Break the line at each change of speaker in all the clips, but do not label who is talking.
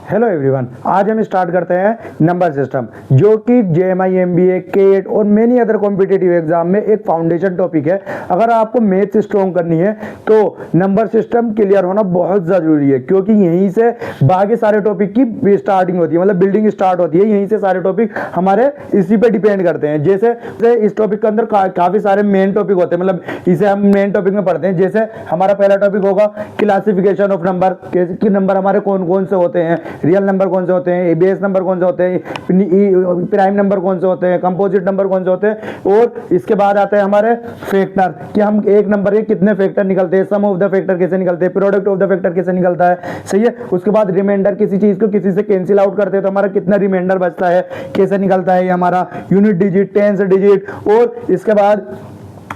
Hello everyone, आज हम start करते हैं नंबर सिस्टम, जो कि जेएमआई, एमबीए, केट और मेनी अदर कॉम्पिटिटिव एग्जाम में एक फाउंडेशन टॉपिक है। अगर आपको मैथ्स स्ट्रॉन्ग करनी है तो नंबर सिस्टम क्लियर होना बहुत ज़रूरी है, क्योंकि यहीं से बाकी सारे टॉपिक की स्टार्टिंग होती है, मतलब बिल्डिंग स्टार्ट होती है। यहीं से सारे टॉपिक हमारे इसी पे डिपेंड करते हैं। जैसे इस टॉपिक के अंदर काफ़ी सारे मेन टॉपिक होते हैं, मतलब इसे हम मेन टॉपिक में पढ़ते हैं। जैसे हमारा पहला टॉपिक होगा क्लासिफिकेशन ऑफ नंबर, कि नंबर हमारे कौन कौन से होते हैं, रियल नंबर कौन से होते हैं, बेस नंबर कौन से होते हैं, प्राइम नंबर कौन से होते हैं, कंपोजिट नंबर कौन से होते हैं। और इसके बाद आते हैं हमारे फैक्टर, कि हम एक नंबर के कितने फैक्टर निकलते हैं, सम ऑफ द फैक्टर कैसे निकलते हैं, प्रोडक्ट ऑफ द फैक्टर कैसे निकलता है, सही है। उसके बाद रिमाइंडर, किसी चीज को किसी से कैंसिल आउट करते हैं तो हमारा कितना रिमाइंडर बचता है, कैसे निकलता है, ये हमारा यूनिट डिजिट, टेंस डिजिट। और इसके बाद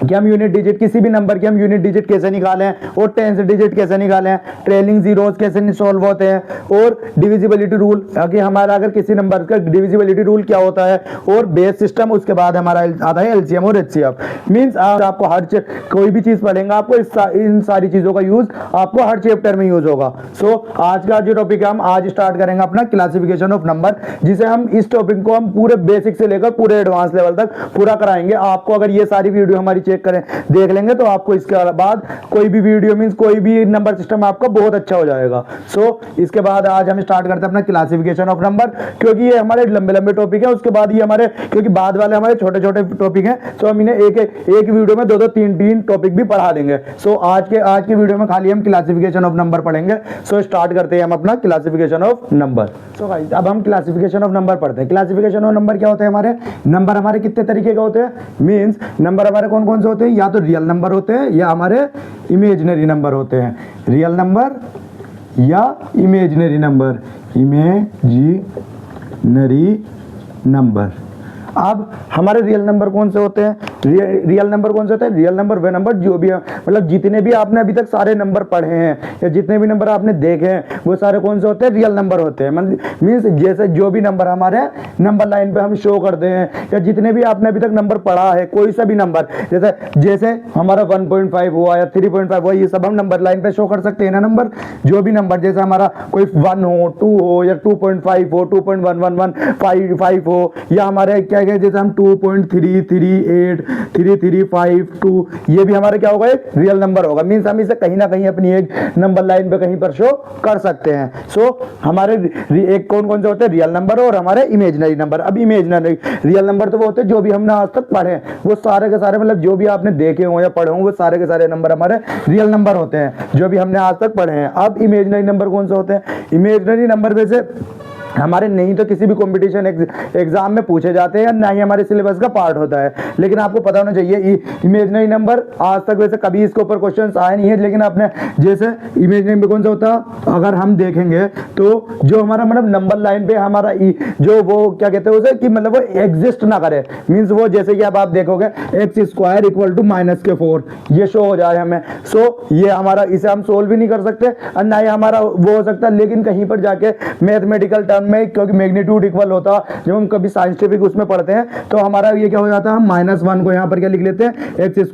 कि हम यूनिट डिजिट, किसी भी नंबर के हम यूनिट डिजिट कैसे निकालें और टेंस डिजिट कैसे निकालें, ट्रेलिंग जीरोस कैसे सॉल्व होते हैं, और डिविजिबिलिटी रूल, कि हमारा अगर किसी नंबर का डिविजिबिलिटी रूल क्या होता है, और बेस सिस्टम। उसके बाद हमारा आता है एलसीएम और एचसीएफ। मींस आपको हर कोई भी चीज पढ़ेंगे आपको इन सारी चीजों का यूज आपको हर चैप्टर में यूज होगा। सो आज का जो टॉपिक है, हम आज स्टार्ट करेंगे अपना क्लासिफिकेशन ऑफ नंबर, जिसे हम इस टॉपिक को हम पूरे बेसिक से लेकर पूरे एडवांस लेवल तक पूरा कराएंगे। आपको अगर ये सारी वीडियो हमारी चेक करें, देख लेंगे, तो आपको इसके बाद कोई भी वीडियो मींस कोई भी नंबर सिस्टम आपका बहुत अच्छा हो जाएगा। सो इसके बाद आज हम स्टार्ट करते हैं अपना क्लासिफिकेशन ऑफ नंबर, क्योंकि ये हमारे लंबे लंबे टॉपिक है। उसके बाद ये हमारे, क्योंकि बाद वाले हमारे छोटे छोटे टॉपिक हैं, तो हम इन्हें एक वीडियो में दो तीन टॉपिक भी पढ़ा देंगे। सो आज की वीडियो में खाली हम क्लासिफिकेशन ऑफ नंबर पढ़ेंगे। सो स्टार्ट करते हैं हम अपना classification of number. So guys, अब हम क्लासिफिकेशन ऑफ नंबर पढ़ते हैं। क्लासिफिकेशन ऑफ नंबर क्या होते हैं, हमारे नंबर हमारे कितने तरीके के होते हैं, मींस नंबर हमारे कौन कौन से होते हैं, या तो रियल नंबर होते हैं या हमारे इमेजिनरी नंबर होते हैं। रियल नंबर या इमेजिनरी नंबर, इमेजिनरी नंबर। अब हमारे रियल नंबर कौन से होते हैं, रियल नंबर कौन से होते हैं, रियल नंबर वे नंबर जो भी है, मतलब जितने भी आपने अभी तक सारे नंबर पढ़े हैं या जितने भी नंबर आपने देखे हैं, वो सारे कौन से होते हैं, रियल नंबर होते हैं। मीन्स जैसे जो भी नंबर हमारे नंबर लाइन पे हम शो करते हैं, या जितने भी आपने अभी तक नंबर पढ़ा है, कोई सा भी नंबर, जैसे हमारा 1.5 हुआ या 3.5 हुआ, ये सब हम नंबर लाइन पे शो कर सकते हैं ना नंबर। जो भी नंबर, जैसे हमारा कोई 1 हो, 2 हो, या 2.5 हो, 2.111 हो, या हमारे क्या जैसे हम 2.338 335 ये भी हमारे क्या होगा, एक रियल नंबर होगा। मींस हम इसे कहीं ना कहीं अपनी एक नंबर लाइन पे कहीं पर शो कर सकते हैं। सो हमारे एक कौन कौन से होते हैं, रियल नंबर और हमारे इमेजिनरी नंबर। अब इमेजिनरी, रियल नंबर तो वो होते हैं जो भी हमने आज तक पढ़े, वो सारे के सारे, मतलब जो भी आपने देखे हो या पढ़े हो, वो सारे के सारे नंबर हमारे रियल नंबर होते हैं, जो भी हमने आज तक पढ़े हैं। अब इमेजिनरी नंबर कौन से होते हैं, इमेजिनरी नंबर में से हमारे नहीं तो किसी भी कंपटीशन एग्जाम में पूछे जाते हैं, ना ही हमारे सिलेबस का पार्ट होता है। लेकिन आपको पता होना चाहिए इमेजिनरी नंबर आज तक वैसे कभी इसके ऊपर क्वेश्चंस आए नहीं है, लेकिन आपने जैसे इमेजिनरी में कौन सा होता है, अगर हम देखेंगे तो जो हमारा मतलब नंबर लाइन पे हमारा जो वो क्या कहते हैं उसे, कि मतलब वो एग्जिस्ट ना करे। मीन्स वो जैसे कि अब आप देखोगे x² = -4 ये शो हो जाए हमें। सो ये हमारा, इसे हम सोल्व भी नहीं कर सकते और ना ही हमारा वो हो सकता है। लेकिन कहीं पर जाके मैथमेटिकल में, क्योंकि मैग्नीट्यूड इक्वल होता, जब हम कभी साइंटिफिक उसमें पढ़ते हैं, तो हमारा ये क्या हो जाता है, हम -1 को यहाँ पर क्या लिख लेते हैं, x² =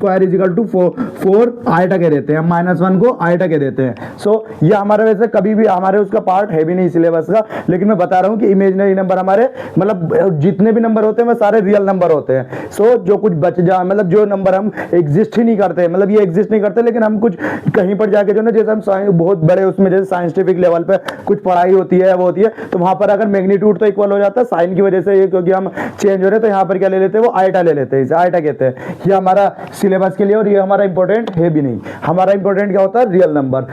4 आयटा के देते हैं, -1 को आयटा के देते हैं। सो ये हमारे वैसे कभी भी हमारे उसका पार्ट है भी नहीं सिलेबस का, लेकिन मैं बता रहा हूँ कि इमेजिनरी नंबर हमारे, मतलब जितने भी नंबर होते हैं वो सारे रियल नंबर होते हैं। सो जो कुछ बच जाए, मतलब जो नंबर हम एग्जिस्ट ही नहीं करते, मतलब ये एग्जिस्ट नहीं करते, लेकिन हम कुछ कहीं पर जाके जो ना, जैसे हम बहुत बड़े उसमें जैसे साइंटिफिक लेवल पे कुछ पढ़ाई होती है, वो होती है, तो वहां पर अगर मैग्नीट्यूड तो इक्वल हो जाता है, साइन की वजह से ये, क्योंकि हम चेंज हो रहे हैं, तो यहाँ पर क्या ले लेते हैं, वो आयटा ले लेते हैं, इसे आयटा कहते हैं। ये हमारा सिलेबस के लिए, और ये हमारा इंपॉर्टेंट है भी नहीं। हमारा इंपॉर्टेंट क्या होता है, रियल नंबर।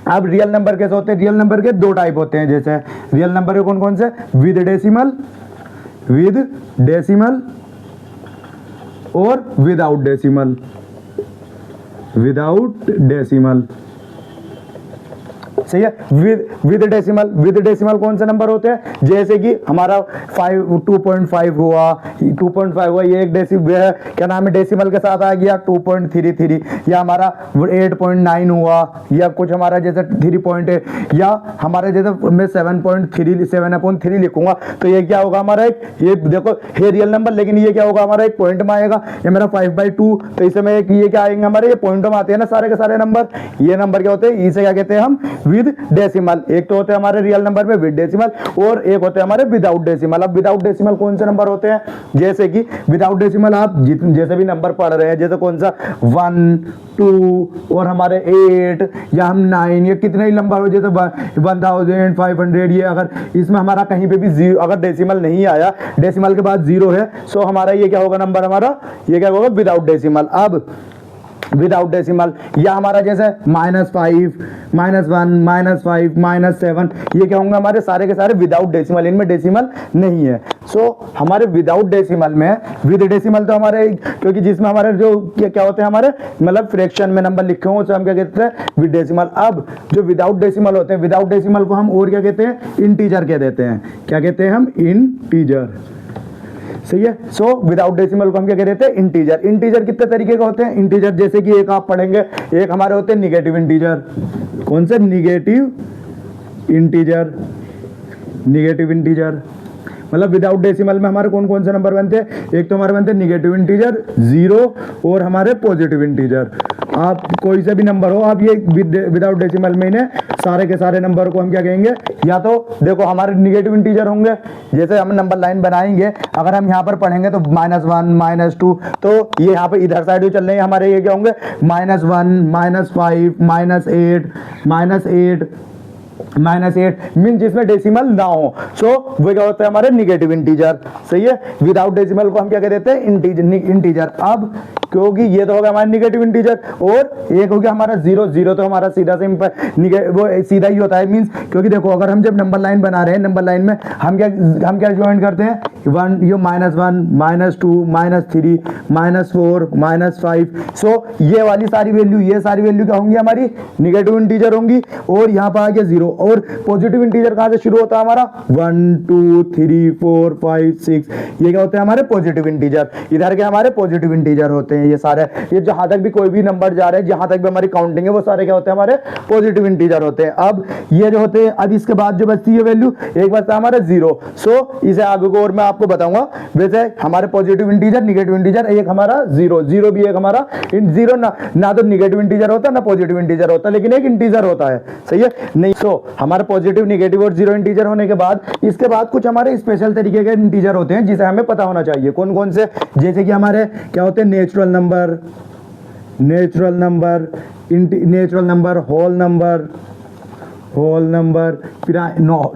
अब रियल नंबर कैसे होते हैं, रियल नंबर के 2 टाइप होते हैं। जैसे रियल नंबर के कौन कौन से, विद डेसिमल और विदाउट डेसिमल। सही है। विद डेसिमल कौन से नंबर होते हैं, जैसे कि हमारा 2.5 हुआ, 2.5 हुआ, ये एक डेसिमल क्या नाम है, डेसिमल के साथ आ गया 2.33, या हमारा 8.9 हुआ, या कुछ हमारा जैसे 3 या हमारे जैसे मैं 7.3 लिखूंगा, तो ये क्या होगा हमारा एक, ये देखो है रियल नंबर, लेकिन ये क्या होगा हमारा एक पॉइंट में आएगा। ये मेरा 5/2, तो इसमें एक ये क्या आएंगे हमारे, ये पॉइंटों में आते हैं ना सारे के सारे नंबर। ये नंबर क्या होते हैं, इसे क्या कहते हैं हम विद डेसिमल, एक तो होते हैं हमारे रियल नंबर में विद डेसिमल और एक होते हैं हमारे विदाउट डेसिमल। अब विदाउट डेसिमल कौन से नंबर होते हैं, जैसे कि विदाउट डेसिमल आप जैसे भी नंबर पढ़ रहे हैं, जैसे कौन सा 1, 2 और हमारे 8 या हम 9, ये कितने ही नंबर हो, जैसे 1500, ये अगर इसमें हमारा कहीं पे भी जीरो, अगर डेसिमल नहीं आया, डेसिमल के बाद जीरो है, सो हमारा ये क्या होगा नंबर, हमारा ये क्या होगा विदाउट डेसिमल। अब विदाउट डेसिमल या हमारा जैसे -5, -1, -5, -7, ये क्या होंगे हमारे सारे के सारे विदाउट डेसिमल, इनमें डेसिमल नहीं है। सो हमारे विदाउट डेसिमल में, विद डेसिमल तो हमारे, क्योंकि जिसमें हमारे जो क्या होते हैं हमारे मतलब फ्रैक्शन में नंबर लिखे हों, उसे हम क्या कहते हैं विद डेसिमल। अब जो विदाउट डेसिमल होते हैं, विदाउट डेसिमल को हम और क्या कहते हैं, इंटीजर कह देते हैं। क्या कहते हैं हम, इंटीजर, सही है। सो विदाउट डेसिमल को हम क्या कह देते हैं, इंटीजर। इंटीजर कितने तरीके का होते हैं, इंटीजर जैसे कि एक आप पढ़ेंगे, एक हमारे होते हैं निगेटिव इंटीजर। कौन से, निगेटिव इंटीजर, निगेटिव इंटीजर मतलब विदाउट डेसिमल में हमारे कौन कौन से नंबर बनते हैं, एक तो हमारे बनते हैं निगेटिव इंटीजर 0 और हमारे पॉजिटिव इंटीजर। आप कोई से भी नंबर हो, आप ये विदाउट डेसिमल में इन्हें सारे के सारे नंबर को हम क्या कहेंगे, या तो देखो हमारे निगेटिव इंटीजर होंगे, जैसे हम नंबर लाइन बनाएंगे, अगर हम यहाँ पर पढ़ेंगे तो -1, -2, तो ये यहाँ पे इधर साइड जो चल रहे हैं हमारे, ये क्या होंगे -1, -5, -8 मीन जिसमें डेसिमल ना हो, सो वो क्या होता है हमारे निगेटिव इंटीजर, सही है। विदाउट डेसिमल को हम क्या कह देते हैं, इंटीजर। अब क्योंकि ये तो होगा हमारा निगेटिव इंटीजर और एक हो गया हमारा 0 तो हमारा सीधा सिंपल वो सीधा ही होता है, मींस क्योंकि देखो अगर हम जब नंबर लाइन बना रहे हैं, नंबर लाइन में हम क्या ज्वाइन करते हैं, 1, ये -1, -2, -3, -4, -5, सो ये वाली सारी वैल्यू, ये सारी वैल्यू क्या होंगी हमारी, निगेटिव इंटीजर होंगी। और यहाँ पर आ गया 0 और पॉजिटिव इंटीजर कहाँ से शुरू होता है हमारा, 1, 2, 3, 4, 5, 6, ये क्या होते हैं हमारे पॉजिटिव इंटीजर। इधर के हमारे पॉजिटिव इंटीजर होते हैं ये सारे, ये जहां तक भी कोई भी नंबर जा रहे हैं, जहां तक भी हमारी काउंटिंग है, वो सारे क्या होते हैं हमारे पॉजिटिव इंटीजर होते हैं। अब ये जो होते हैं, अब इसके बाद जो बचती है वैल्यू, एक बचता है हमारा 0, सो इसे आगे को और मैं आपको बताऊंगा। वैसे हमारे पॉजिटिव इंटीजर, निगेटिव इंटीजर, एक हमारा 0 भी एक हमारा 0 ना तो निगेटिव इंटीजर होता ना पॉजिटिव इंटीजर होता, लेकिन एक इंटीजर होता है, सही है नहीं। सो हमारे पॉजिटिव, निगेटिव और 0 इंटीजर होने के बाद, इसके बाद कुछ हमारे स्पेशल तरीके के इंटीजर होते हैं जिसे हमें पता होना चाहिए। कौन कौन से, जैसे कि हमारे क्या होते हैं, नेचुरल नंबर, होल नंबर, फिर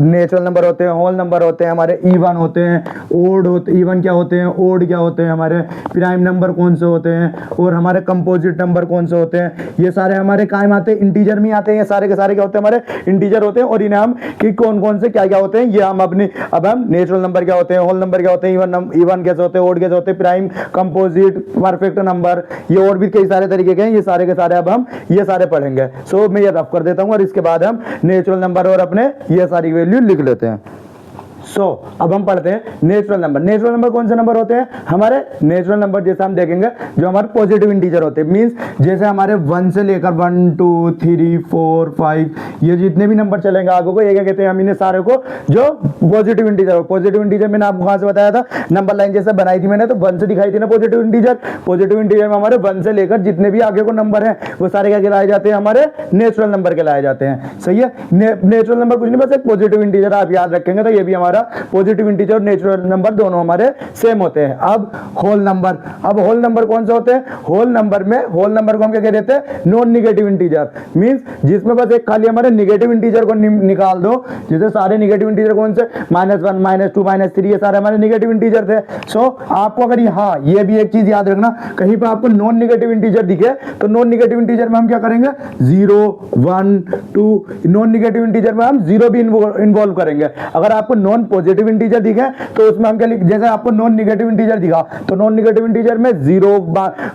नेचुरल नंबर होते हैं, होल नंबर होते हैं हमारे, इवन होते हैं, ओड होते, इवन क्या होते हैं, ओड क्या होते हैं हमारे, प्राइम नंबर कौन से होते हैं, और हमारे कंपोजिट नंबर कौन से होते हैं, ये सारे हमारे कायम आते हैं, इंटीजर में आते हैं। ये सारे के सारे क्या होते हैं हमारे इंटीजर होते हैं। और इन्हें हम कि कौन कौन से क्या क्या होते हैं, ये हम अपनी, अब हम नेचुरल नंबर क्या होते हैं, होल नंबर क्या होते हैं, इवन कैसे होते हैं, ओड कैसे होते हैं, प्राइम, कंपोजिट, परफेक्ट नंबर, ये और भी कई सारे तरीके के हैं, ये सारे के सारे अब हम ये सारे पढ़ेंगे। सो मैं ये रफ कर देता हूँ और इसके बाद हम नेचुरल नंबर और अपने ये सारी वैल्यू लिख लेते हैं। सो अब हम पढ़ते हैं नेचुरल नंबर। नेचुरल नंबर कौन से नंबर होते हैं हमारे, नेचुरल नंबर जैसे हम देखेंगे जो हमारे पॉजिटिव इंटीजर होते हैं, मींस जैसे हमारे 1 से लेकर 1, 2, 3, 4, 5 ये जितने भी नंबर चलेंगे आगे को, ये क्या कहते हैं हम इन्हें सारे को जो पॉजिटिव इंटीजर हो। पॉजिटिव इंटीजर मैंने आपको कहां से बताया था, नंबर लाइन जैसे बनाई थी मैंने, तो 1 से दिखाई थी ना पॉजिटिव इंटीजर। पॉजिटिव इंटीजर में हमारे 1 से लेकर जितने भी आगे को नंबर है वो सारे क्या कहलाए जाते हैं, हमारे नेचुरल नंबर कहलाए जाते हैं, सही है। नेचुरल नंबर कुछ नहीं, बस एक पॉजिटिव इंटीजर आप याद रखेंगे तो ये भी हमारा पॉजिटिव इंटीजर और नेचुरल नंबर दोनों हमारे सेम होते हैं। अब होल नंबर, अब होल नंबर कौन से होते हैं, होल नंबर में, होल नंबर को हम क्या कह देते हैं, नॉन निगेटिव इंटीजर, मींस जिसमें बस एक खाली हमारे निगेटिव इंटीजर को निकाल दो। जैसे सारे निगेटिव इंटीजर कौन से, -1, -2, -3 ये सारे हमारे निगेटिव इंटीजर थे। सो आपको अगर हाँ ये भी एक चीज याद रखना, कहीं पर आपको नॉन निगेटिव इंटीजर दिखे तो नॉन निगेटिव इंटीजर में हम क्या करेंगे, 0, 1, 2, नॉन निगेटिव इंटीजर में हम 0 भी इन्वॉल्व करेंगे। अगर आपको नॉन पॉजिटिव इंटीजर दिखे तो उसमें हम क्या लिख, जैसे आपको नॉन निगेटिव इंटीजर दिखा तो नॉन निगेटिव इंटीजर में 0,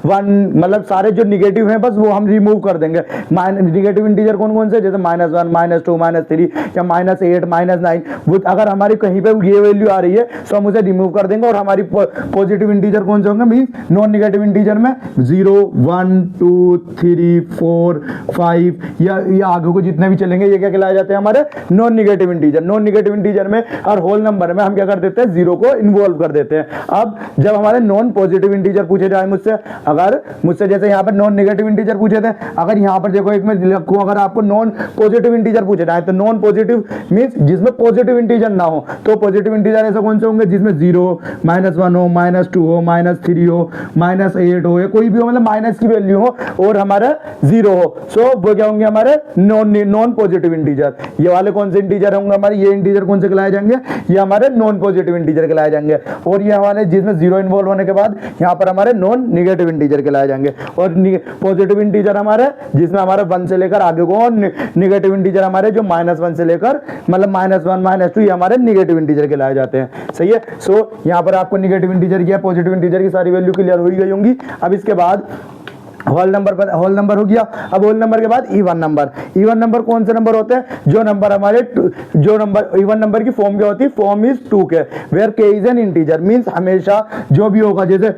1 मतलब सारे जो निगेटिव हैं बस वो हम रिमूव कर देंगे। निगेटिव इंटीजर कौन कौन से, जैसे -1, -2, -3 या -8, -9, वो अगर हमारी कहीं पे ये वैल्यू आ रही है तो हम उसे रिमूव कर देंगे। और हमारी पॉजिटिव इंटीजर कौन से होंगे, मींस नॉन निगेटिव इंटीजर में 0, 1, 2, 3, 4, 5 या आगे को जितने भी चलेंगे ये क्या कहलाए जाते हैं हमारे non negative integer. Non negative integer में और होल नंबर में हम क्या कर देते हैं, जीरो को इन्वॉल्व कर देते हैं। अब जब हमारे नॉन पॉजिटिव इंटीजर पूछे जाए मुझसे, अगर मुझसे जैसे यहाँ पर नॉन नेगेटिव इंटीजर पूछे थे, अगर यहाँ पर देखो एक में लिखूं, अगर आपको नॉन पॉजिटिव इंटीजर पूछे जाए तो नॉन पॉजिटिव मींस जिसमें पॉजिटिव इंटीजर ना हो, तो पॉजिटिव इंटीजर ऐसे कौन से होंगे जिसमें 0, -1 हो, -2 हो, -3 हो, -8 हो, या कोई भी हो, मतलब माइनस की वैल्यू हो और हमारा 0 हो, सो वो क्या होंगे हमारे नॉन पॉजिटिव इंटीजर। ये वाले कौन से इंटीजर होंगे हमारे, ये इंटीजर कौन से कहलाए जाएंगे, ये हमारे नॉन पॉजिटिव इंटीजर कहलाए जाएंगे। और ये हमारे जिसमें 0 इन्वॉल्व होने के बाद यहाँ पर हमारे नॉन नेगेटिव इंटीजर कहलाए जाएंगे। और पॉजिटिव इंटीजर हमारे जिसमें हमारे 1 से लेकर आगे को, नेगेटिव इंटीजर हमारे जो -1 से लेकर मतलब -1, -2 ये हमारे नेगेटिव इंटीजर कहलाए जाते हैं। सही है। सो यहाँ पर आपको नेगेटिव इंटीजर की, पॉजिटिव इंटीजर की सारी वैल्यू क्लियर हो गई होंगी। अब इसके बाद होल नंबर हो गया। अब होल नंबर के बाद इवन नंबर कौन से नंबर होते हैं, जो नंबर हमारे इवन नंबर की फॉर्म क्या होती है, फॉर्म इज 2 के, वेयर के इज एन इंटीजर। मींस हमेशा जो भी होगा, जैसे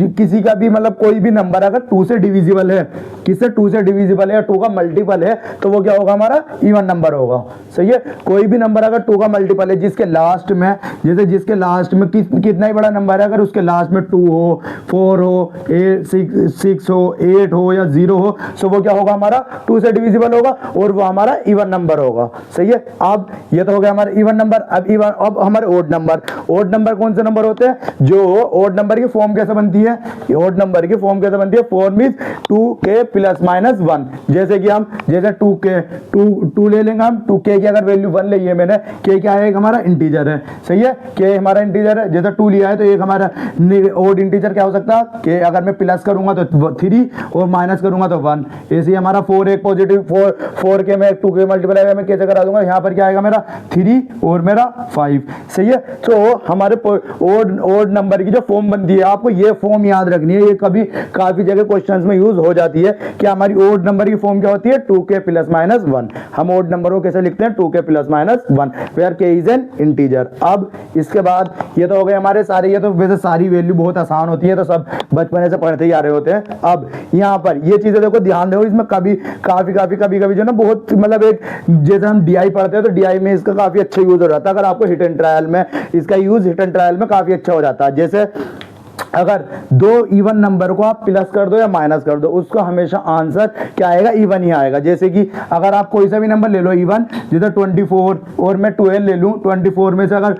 किसी का भी मतलब कोई भी नंबर अगर 2 से डिविजिबल है, किससे 2 से डिविजिबल है या 2 का मल्टीपल है, तो वो क्या होगा हमारा इवन नंबर होगा। सही है। कोई भी नंबर अगर 2 का मल्टीपल है, जिसके लास्ट में जैसे जिसके लास्ट में कितना ही बड़ा नंबर है, अगर उसके लास्ट में 2 हो, 4 हो, 6 हो, 8 हो या 0 हो, सो वो क्या होगा हमारा 2 से डिविजिबल होगा और वो हमारा इवन नंबर होगा। सही है। अब ये तो हो गया हमारा इवन नंबर। अब हमारे ओड नंबर कौन से नंबर होते हैं, जो ओड नंबर की फॉर्म कैसे बनती है, ओड नंबर की फॉर्म कैसे बनती है, फॉर्म इज 2k ± 1। जैसे कि हम जैसे 2 ले लेंगे हम, 2k की अगर वैल्यू 1 ली है मैंने, k क्या है, एक हमारा इंटीजर है। सही है। k हमारा इंटीजर है, जैसे 2 लिया है तो एक हमारा ओड इंटीजर क्या हो सकता है, k अगर मैं प्लस करूंगा तो 3 और माइनस करूंगा तो 1। ऐसे ही हमारा 4 एक पॉजिटिव 4 के मैं 2 के मल्टीप्लाई मैं कैसे करा दूंगा, यहाँ पर क्या आएगा मेरा 3 और मेरा 5। सही है। तो हमारे ओड नंबर की जो फॉर्म बनती है, आपको ये फॉर्म याद रखनी है, ये कभी काफी जगह क्वेश्चंस में यूज हो जाती है कि हमारी ओड नंबर की फॉर्म क्या होती है, 2k ± 1। हम ओड नंबर को कैसे लिखते हैं, 2k ± 1, where k is an integer. अब इसके बाद ये तो हो गए हमारे सारे, ये तो वैसे सारी वैल्यू बहुत आसान होती है, तो सब बचपन से पढ़ते ही आ रहे होते हैं। अब यहाँ पर ये चीजें देखो ध्यान दो, इसमें कभी जो ना बहुत मतलब एक जैसे हम DI पढ़ते हैं तो DI में इसका काफी अच्छा यूज हो जाता है। अगर आपको हिट एंड ट्रायल में इसका यूज हिट एंड ट्रायल में काफी अच्छा हो जाता है। जैसे अगर 2 इवन नंबर को आप प्लस कर दो या माइनस कर दो, उसका हमेशा आंसर क्या आएगा, इवन ही आएगा। जैसे कि अगर आप कोई सा भी नंबर ले लो इवन, जैसे 24 और मैं 12 ले लूं, 24 में से अगर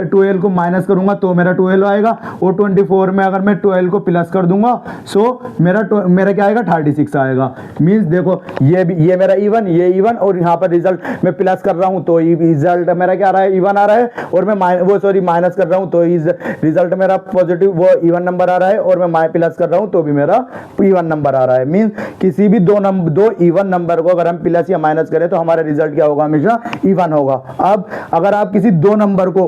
12 को माइनस करूंगा तो मेरा 12 आएगा, और 24 में अगर मैं 12 को प्लस कर दूंगा सो मेरा क्या आएगा, 36 आएगा। मींस देखो ये मेरा इवन, ये इवन, और यहाँ पर रिजल्ट मैं प्लस कर रहा हूं तो रिजल्ट मेरा क्या आ रहा है, इवन आ रहा है, और मैं माइनस कर रहा हूं तो रिजल्ट मेरा पॉजिटिव वो इवन नंबर आ रहा है, और मैं प्लस कर रहा हूं तो भी मेरा इवन नंबर आ रहा है। मींस किसी भी दो इवन नंबर को अगर हम प्लस या माइनस करें तो हमारा रिजल्ट क्या होगा, हमेशा इवन होगा। अब अगर आप किसी दो नंबर को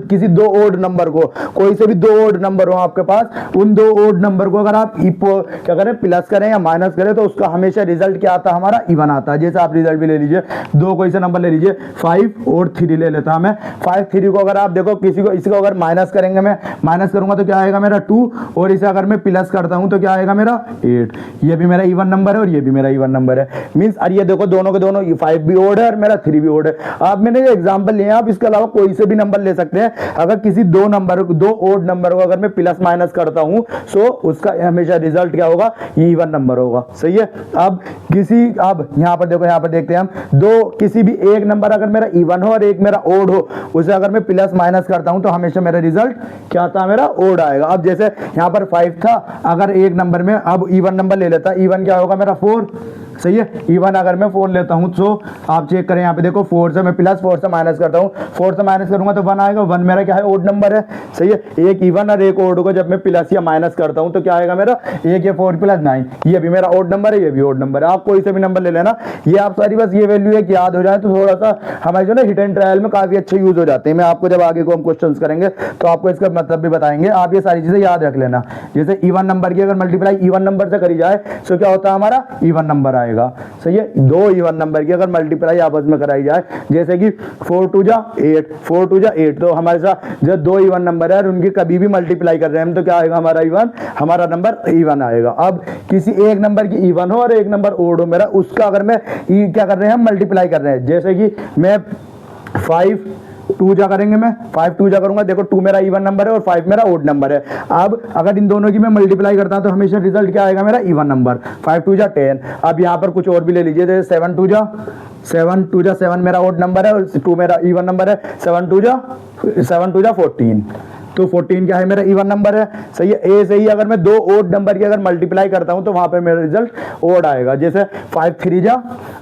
किसी दो ओड नंबर को, कोई से भी 2 ओड नंबर हो आपके पास, उन 2 ओड नंबर को अगर आप क्या करें, प्लस करें या माइनस करें, तो उसका हमेशा रिजल्ट क्या आता है, हमारा इवन आता है। जैसे आप रिजल्ट भी ले लीजिए, 2 कोई सा नंबर ले लीजिए, 5 और 3 ले लेता हूं मैं। 5 3 को अगर आप देखो इसको अगर माइनस करेंगे, मैं माइनस करूंगा तो क्या आएगा मेरा 2, और इसे अगर मैं प्लस करता हूं तो क्या आएगा मेरा 8। ये भी मेरा इवन नंबर है और ये भी मेरा इवन नंबर है। मींस और ये देखो दोनों के दोनों 5 भी ओड है और मेरा 3 भी ओड है। आप मैंने ये एग्जांपल लिए, आप इसके अलावा कोई से भी नंबर ले सकते हैं। अगर किसी 2 ओड नंबर को अगर मैं प्लस माइनस करता हूं सो उसका हमेशा रिजल्ट क्या होगा, इवन नंबर होगा। सही है। अब यहां पर देखो, यहां पर देखते हैं हम, किसी भी एक नंबर अगर मेरा इवन हो और एक मेरा ओड हो, उसे अगर मैं प्लस माइनस करता हूं तो हमेशा मेरा रिजल्ट क्या आता है, मेरा ओड आएगा। अब जैसे यहां पर 5 था, अगर एक नंबर में अब इवन नंबर ले लेता, इवन क्या होगा मेरा 4। सही है। इवन अगर मैं 4 लेता हूं तो आप चेक करें, यहां पे देखो 4 से मैं प्लस 4 से माइनस करता हूं, 4 से माइनस करूंगा तो 1 आएगा। 1 मेरा क्या है, ओड नंबर है। सही है। एक इवन और एक ओड को जब मैं प्लस या माइनस करता हूं तो क्या आएगा मेरा, 1 या 4 + 9, ये भी मेरा ओड नंबर है, ये भी ओड नंबर है। आप कोई से भी नंबर ले लेना, ये आप सारी बस ये वैल्यू एक याद हो जाए तो थोड़ा सा हमारे जो ना हिट एंड ट्रायल में काफी अच्छे यूज हो जाते हैं। मैं आपको जब आगे को हम क्वेश्चन करेंगे तो आपको इसका मतलब भी बताएंगे, आप ये सारी चीजें याद रख लेना। जैसे इवन नंबर की अगर मल्टीप्लाई इवन नंबर से करी जाए तो क्या होता है, हमारा इवन नंबर आएगा। सही है। 2 इवन नंबर की अगर मल्टीप्लाई आपस में कराई जाए, जैसे कि 4 2 जा 8, 4 2 जा 8, तो हमारे साथ जब 2 इवन नंबर है और उनकी कभी भी मल्टीप्लाई कर रहे हैं हम तो क्या आएगा, हमारा नंबर इवन आएगा। अब किसी एक नंबर की इवन हो और एक नंबर ओड हो मेरा, उसका अगर मैं क्या कर रहे हैं, हम मल्टीप्लाई कर रहे हैं। जैसे कि मैं 5 2 जा करेंगे, मैं 5 2 जा करूंगा, देखो 2 मेरा इवन नंबर है और 5 मेरा ओड नंबर है। अब अगर इन दोनों की मैं मल्टीप्लाई करता हूं तो हमेशा रिजल्ट क्या आएगा मेरा, इवन नंबर। 5 2 जा 10। अब यहाँ पर कुछ और भी ले लीजिए, जैसे 7 2 जा 7 मेरा ओड नंबर है और 2 मेरा इवन नंबर है। 7 2 जा 14, तो 14 क्या है मेरा इवन नंबर है, सही है। ए से ही अगर मैं दो ओड नंबर की अगर मल्टीप्लाई करता हूं तो वहां पे मेरा रिजल्ट ओड आएगा। जैसे 5 3 जा,